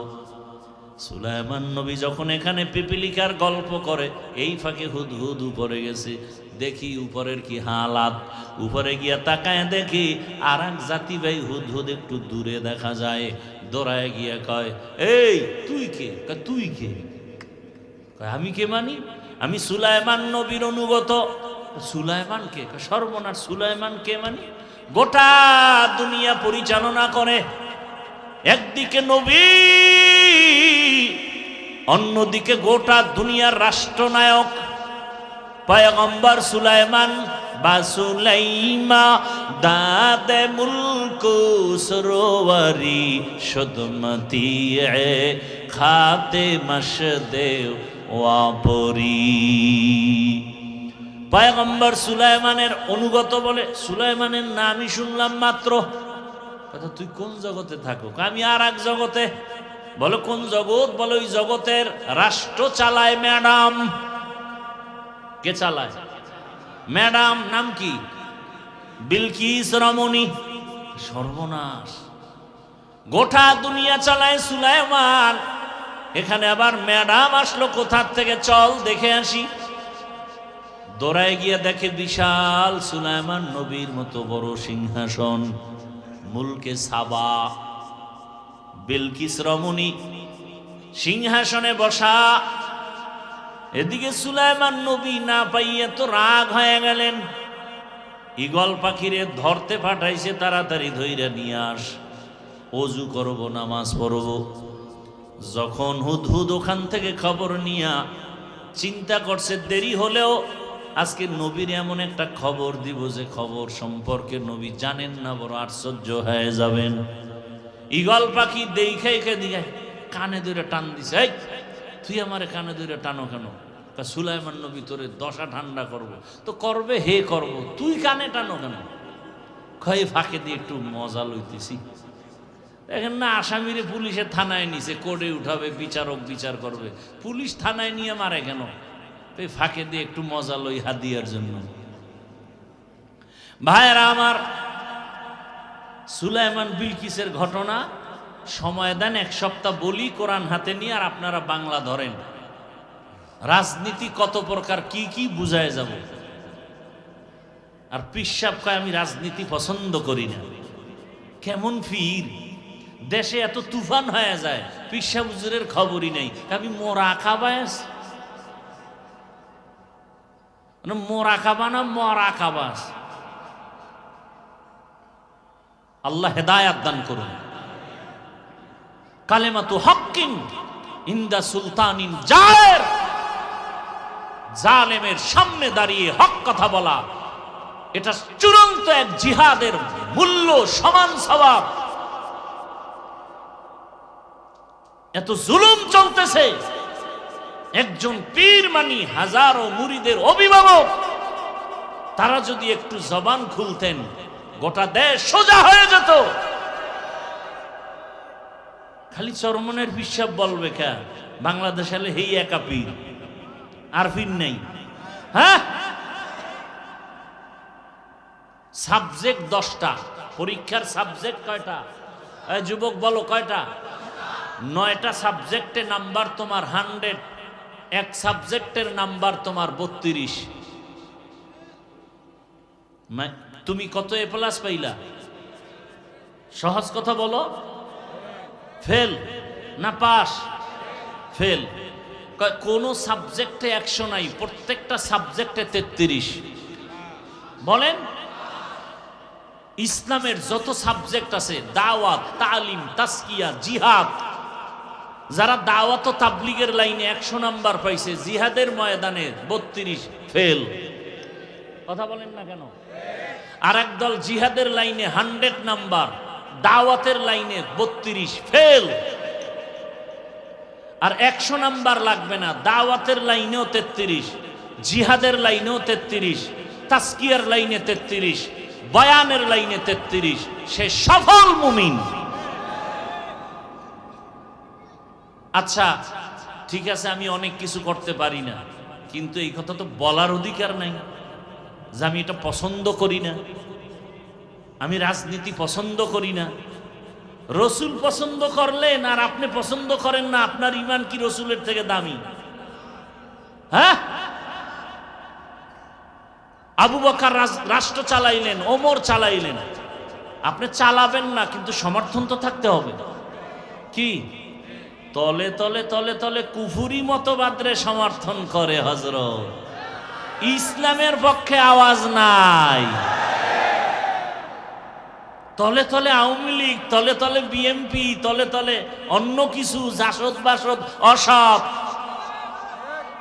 সুলাইমান নবী যখন এখানে পিপিলিকার গল্প করে, এই ফাঁকে হুদহুদ উপরে গেছে। দেখি উপরের কি হালাত। উপরে গিয়া তাকায় দেখি আর এক জাতি ভাই হুদহুদ একটু দূরে দেখা যায়। দৌড়ায় গিয়া কয়, এই তুই কে? তুই কে? আমি কে মানি? আমি সুলাইমান নবীর অনুগত। সুলাইমান কে? সর্বনাশ, সুলাইমান কে মানি? গোটা দুনিয়া পরিচালনা করে, একদিকে নবী, অন্যদিকে গোটা দুনিয়ার রাষ্ট্রনায়ক পয়গম্বর সুলাইমান। বাসুলাইমা দাদে মুলকু সরোবরি সুদমতি খাতে মশদে ওয়াপরি। পয়গম্বর সুলাইমানের অনুগত বলে, সুলাইমানের নামই শুনলাম মাত্র। কথা, তুই কোন জগতে থাকো? আমি আর এক জগতে। বলো কোন জগৎ? বলো ওই জগতের রাষ্ট্র চালায় ম্যাডাম। কে চালায়? ম্যাডাম। নাম কি? বিলকিস রমণী। সর্বনাশ, গোটা দুনিয়া চালায় সুলাইমান, এখানে আবার ম্যাডাম আসলো কোথার থেকে? চল দেখে আসি। দৌড়ায় গিয়ে দেখে বিশাল সুলাইমান নবীর মতো বড় সিংহাসন, মুলকে সাবা। বিলকিস রমণী সিংহাসনে বসা। এদিকে সুলাইমান নবী না পাইয়া তো রাগ হয়ে গেলেন। ঈগল পাখিরে ধরতে পাঠাইছে, তাড়াতাড়ি ধইরা নিয়ে আস, ওযু করব, নামাজ পড়ব। যখন হুদহুদ ওখান থেকে খবর নিয়া চিন্তা করছে, দেরি হলেও আজকে নবীর এমন একটা খবর দিব যে খবর সম্পর্কে নবী জানেন না, বড় আশ্চর্য হয়ে যাবেন। ঈগল পাখি দেখে দিকে কানে ধরে টান দিছে, এই তুই আমারে কানে ধরে টানো কেন? সুলাইমান নবী তোরে দশা ঠান্ডা করব। তো করবে, হে করব, তুই কানে টানো কেন? খয়ে ফাঁকে দিয়ে একটু মজা লইতেছি। দেখেন না, আসামিরে পুলিশের থানায় নিছে, কোর্টে উঠাবে, বিচারক বিচার করবে, পুলিশ থানায় নিয়ে মারে কেন? এই ফাঁকে দিয়ে একটু মজা লই হাদিয়ার জন্য। ভাইয়েরা আমার, সুলাইমান বিলকিসের ঘটনা সময় দেন, এক সপ্তাহ বলি কোরআন হাতে নিয়ে, আর আপনারা বাংলা ধরেন। রাজনীতি কত প্রকার, কি কি বুঝায় যাব। আর পিসাব কয় আমি রাজনীতি পছন্দ করি না। কেমন ফির, দেশে এত তুফান হয়ে যায়, পিসাব হুজুরের খবরই নেই। আমি মোরাকাবাস, মোরাকাবা না মরাকাবাস। আল্লাহ হেদায়াত দান করুন। কালেমাতু হক্কিন ইনদা সুলতানিন জায়ের, জালেমের সামনে দাঁড়িয়ে হক কথা বলা, এটা চূড়ান্ত এক জিহাদের মূল্য, সমান সওয়াব। এত জুলুম চলতেছে, একজন পীর মানি হাজারো মুরিদের অভিভাবক, তারা যদি একটু জবান খুলতেন, গোটা দেশ সোজা হয়ে যেত। খালি চরমনের পিসাব বলবে কে? বাংলাদেশ হলে হেই একা পীর, আর পীর নেই। হ্যাঁ, সাবজেক্ট 10টা, পরীক্ষার সাবজেক্ট কয়টা? যুবক বলো কয়টা? 9টা সাবজেক্টে নাম্বার তোমার 100, এক সাবজেক্টের নাম্বার তোমার 32। তুমি কত এ প্লাস পাইলা? সহজ কথা বলো, ফেল না পাস? ফেল। কোন সাবজেক্টে 100 নাই, প্রত্যেকটা সাবজেক্টে 33। বলেন, ইসলামের যত সাবজেক্ট আছে, দাওয়াত, তালিম, তাসকিয়া, জিহাদ, যারা দাওয়াত ও তাবলীগের লাইনে 100 নাম্বার পাইছে, জিহাদের ময়দানে 32, ফেল। কথা বলেন না কেন? আর একদল জিহাদের লাইনে 100 নাম্বার, দাওয়াতের লাইনে 32, ফেল। আর 100 নাম্বার লাগবে না, দাওয়াতের লাইনেও 33, জিহাদের লাইনেও 33, তাসকিয়ার লাইনে 33, বয়ানের লাইনে 33, সে সফল মুমিন। আচ্ছা ঠিক আছে, আমি অনেক কিছু করতে পারি না, কিন্তু এই কথা তো বলার অধিকার নাই যে আমি এটা পছন্দ করি না, আমি রাজনীতি পছন্দ করি না। রসুল পছন্দ করলেন আর আপনি পছন্দ করেন না, আপনার ঈমান কি রসুলের থেকে দামি? হ্যাঁ, আবু বকর রাষ্ট্র চালাইলেন, ওমর চালাইলেন, আপনি চালাবেন না, কিন্তু সমর্থন তো থাকতে হবে। কি তলে তলে তলে তলে কুফুরি মতবাদরে সমর্থন করে হযরত, ইসলামের পক্ষে আওয়াজ নাই। তলে তলে আওয়ামী লীগ, তলে তলে বিএনপি, তলে তলে অন্য কিছু জাসদ বাসদ অসৎ।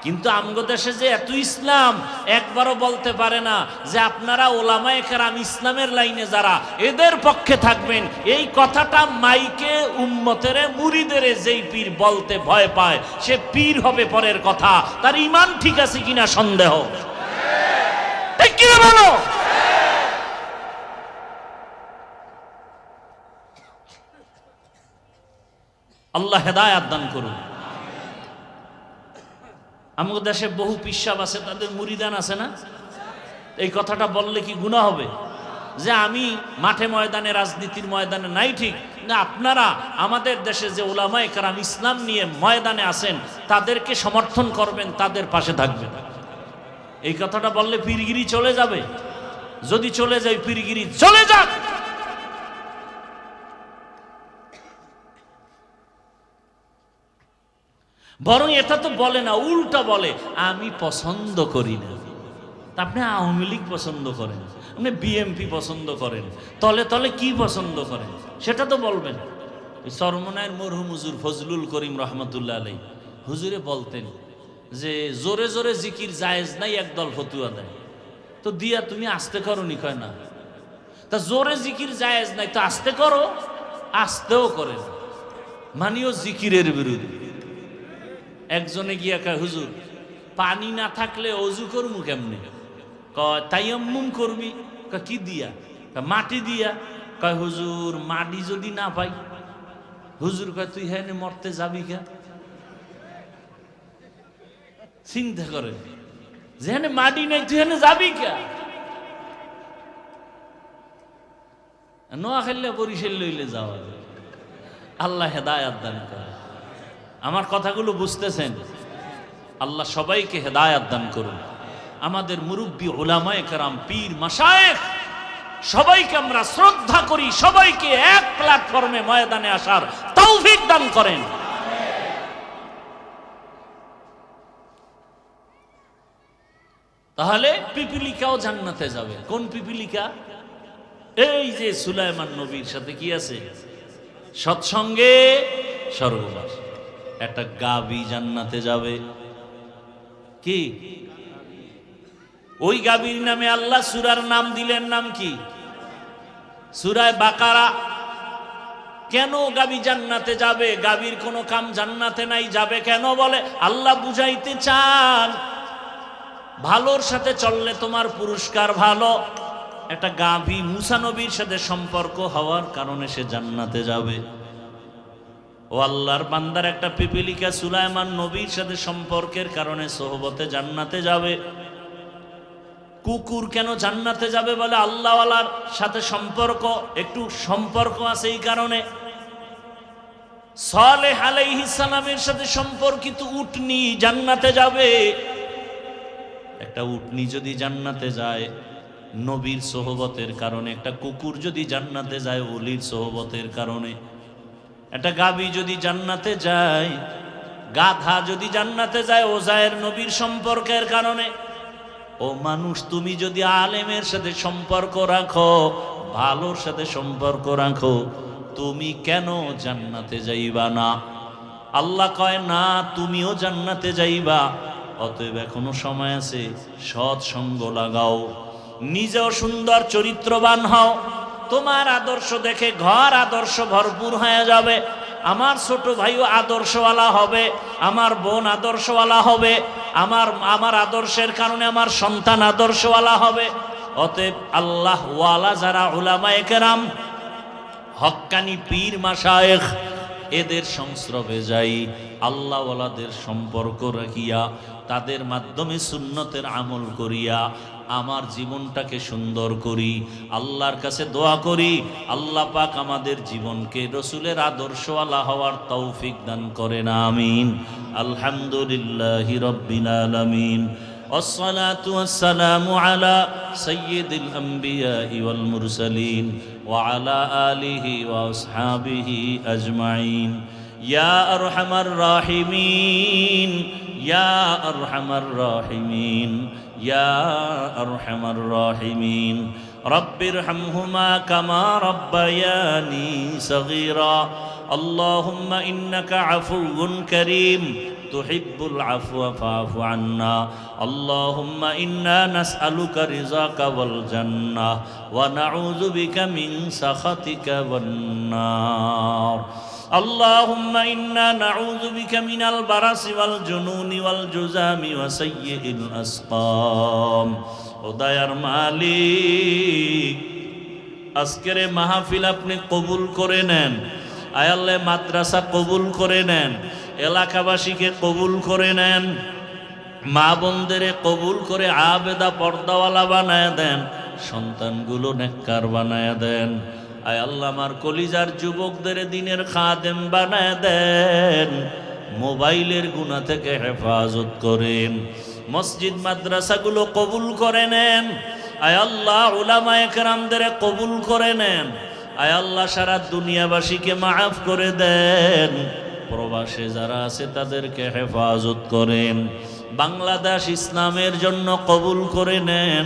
কিন্তু আমগো দেশে যে এত ইসলাম, একবারও বলতে পারে না যে আপনারা ওলামায়ে কেরাম ইসলামের লাইনে যারা, এদের পক্ষে থাকবেন। এই কথাটা মাইকে উম্মতেরে মুরিদেরে যেই পীর বলতে ভয় পায়, সে পীর হবে পরের কথা, তার ঈমান ঠিক আছে কিনা সন্দেহ। ঠিক কি বলো? আল্লাহ হেদায়েত দান করুন। আমাদের দেশে বহু পিশাব আছে, তাদের মুরিদান আছে না? এই কথাটা বললে কি গুনাহ হবে যে আমি মাঠে ময়দানে, রাজনীতির ময়দানে নাই? ঠিক না, আপনারা আমাদের দেশে যে উলামায়ে কেরাম ইসলাম নিয়ে ময়দানে আছেন, তাদেরকে সমর্থন করবেন, তাদের পাশে থাকবেন। এই কথাটা বললে পীরগিরি চলে যাবে? যদি চলে যায়, পীরগিরি চলে যাক। বরং এটা তো বলে না, উল্টা বলে আমি পছন্দ করি না। আপনি আওয়ামী লীগ পছন্দ করেন, আপনি বিএনপি পছন্দ করেন, তলে তলে কি পছন্দ করেন সেটা তো বলবেন। চরমনায়ের মরহুম হুজুর ফজলুল করিম রহমতুল্লাহ আলাইহি হুজুরে বলতেন যে জোরে জোরে জিকির জায়েজ নাই, একদল ফতুয়া দেয়। তো দিয়া তুমি আস্তে করো নি? কয় না। তা জোরে জিকির জায়েজ নাই, তো আস্তে করো। আস্তেও করে না, মানিও জিকিরের বিরুদ্ধে। একজনে গিয়া কয় হুজুর পানি না থাকলে অজু করবো কেমনে? কয় তায়াম্মুম করবি। কয় কি দিয়া? কয় মাটি দিয়া। কয় হুজুর মাটি যদি না পাই? হুজুর কয় তুই হ্যাঁ মরতে যাবি কে? চিন্তা করেন, যেখানে মাটি নাই তুই হ্যাঁ যাবি কে? নোয়াখালী বরিশাল লইলে যাওয়া। আল্লাহ হেদায়েত দান করে। আমার কথাগুলো বুঝতেছেন? আল্লাহ সবাইকে হেদায়েত দান করুন। আমাদের মুরব্বী উলামায়ে কেরাম, পীর মাশায়েখ, সবাইকে আমরা শ্রদ্ধা করি, সবাইকে এক প্ল্যাটফর্মে ময়দানে আসার তৌফিক দান করেন। তাহলে পিপিলিকাও জান্নাতে যাবে। কোন পিপিলিকা? এই যে সুলাইমান নবীর সাথে কি আছে? সৎসঙ্গে স্বর্গবাস। একটা গাভী জান্নাতে যাবে। কি? ওই গাভীর নামে আল্লাহ সূরার নাম দিলেন। নাম কি? সূরা বাকারা। কেন গাভী জান্নাতে যাবে? গাভীর কোনো কাম জান্নাতে নাই, যাবে কেন? বলে আল্লাহ বুঝাইতে চান ভালোর সাথে চললে তোমার পুরস্কার ভালো। একটা গাভী মুসা নবীর সাথে সম্পর্ক হওয়ার কারণে সে জান্নাতে যাবে। ও আল্লাহর বান্দার একটা পিপিলিকা সুলাইমান নবীর সাথে সম্পর্কের কারণে সোহবতে জান্নাতে যাবে। কুকুর কেন জান্নাতে যাবে? বলে আল্লাহওয়ালার সাথে সম্পর্ক, একটু সম্পর্ক আছে এই কারণে। সালেহ আলাইহিস সালামের সাথে সম্পর্কিত উটনি জান্নাতে যাবে। একটা উটনি যদি জান্নাতে যায় নবীর সোহবতের কারণে, একটা কুকুর যদি জান্নাতে যায় ওলির সোহবতের কারণে, একটা গাভী যদি জান্নাতে যায়, গাধা যদি জান্নাতে যায় ওজায়ের নবীর সম্পর্কের কারণে। ও মানুষ, তুমি যদি আলেমের সাথে সম্পর্ক রাখো, ভালোর সাথে সম্পর্ক রাখো, তুমি কেন জান্নাতে যাইবা না? আল্লাহ কয় না, তুমিও জান্নাতে যাইবা। অতএব এখনো সময় আছে, সৎ সঙ্গ লাগাও, নিজেও সুন্দর চরিত্রবান হও। তোমার আদর্শ দেখে ঘর আদর্শ ভরপুর হয়ে যাবে। আমার ছোট ভাইও আদর্শওয়ালা হবে, আমার বোন আদর্শওয়ালা হবে, আমার আদর্শের কারণে আমার সন্তান আদর্শওয়ালা হবে। অতএব আল্লাহ ওয়ালা যারা উলামায়ে কেরাম, হক্কানি পীর মাশায়েখ, এদের সংস্রবে যাই, আল্লাহওয়ালাদের সম্পর্ক রাখিয়া তাদের মাধ্যমে সুন্নতের আমল করিয়া আমার জীবনটাকে সুন্দর করি। আল্লাহর কাছে দোয়া করি, আল্লাহ পাক আমাদের জীবনকে রসুলের আদর্শওয়ালা হওয়ার তৌফিক দান করেন, আমিন। আলহামদুলিল্লাহি রাব্বিল আলামিন। والصلاة والسلام على سيد الأنبياء والمرسلين وعلى آله وأصحابه أجمعين يا أرحم الراحمين يا أرحم الراحمين يا أرحم الراحمين رب ارحمهما كما ربياني صغيرا اللهم إنك عفو كريم تحب العفو فاعف عنا اللهم إنا نسألك رضاك والجنة ونعوذ بك من سخطك والنار اللهم إنا نعوذ بك من البرص والجنون والجذام وسيء الأسقام উদয়ার মালিক, আজকের মাহফিল আপনি কবুল করে নেন। আয় আল্লাহ, মাদ্রাসা কবুল করে নেন, এলাকাবাসীকে কবুল করে নেন, মা বোনদের কবুল করে আবেদা পর্দাওয়ালা বানায় দেন, সন্তানগুলো নেককার বানায় দেন। আয় আল্লাহ, আমার কলিজার যুবকদের দিনের খাদেম বানায় দেন, মোবাইলের গুনাহ থেকে হেফাজত করেন, মসজিদ মাদ্রাসাগুলো কবুল করে নেন। আয় আল্লাহ, উলামায়ে কেরামদের কবুল করে নেন। আয় আল্লাহ, সারা দুনিয়াবাসীকে মাফ করে দেন, প্রবাসে যারা আছে তাদেরকে হেফাজত করেন। বাংলাদেশ ইসলামের জন্য কবুল করে নেন।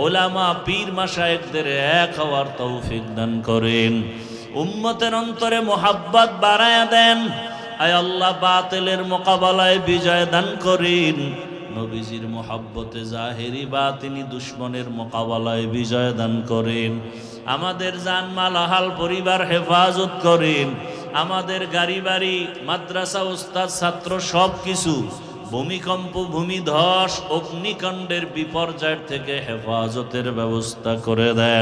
উলামা পীর মাশায়েখদের এক হওয়ার তৌফিক দান করেন। উম্মতের অন্তরে মোহাব্বত বাড়ায়া দেন। আয় আল্লাহ, বাতিলের মোকাবেলায় বিজয় দান করেন। নবীজির মোহাব্বতে জাহেরি বাতিনি দুশ্মনের মোকাবেলায় বিজয় দান করেন। আমাদের জানমাল আহাল পরিবার হেফাজত করেন। আমাদের গাড়ি বাড়ি মাদ্রাসা উস্তাদ ছাত্র সব কিছু ভূমিকম্প ভূমিধস অগ্নিকাণ্ডের বিপর্যয় থেকে হেফাজতের ব্যবস্থা করে দেন।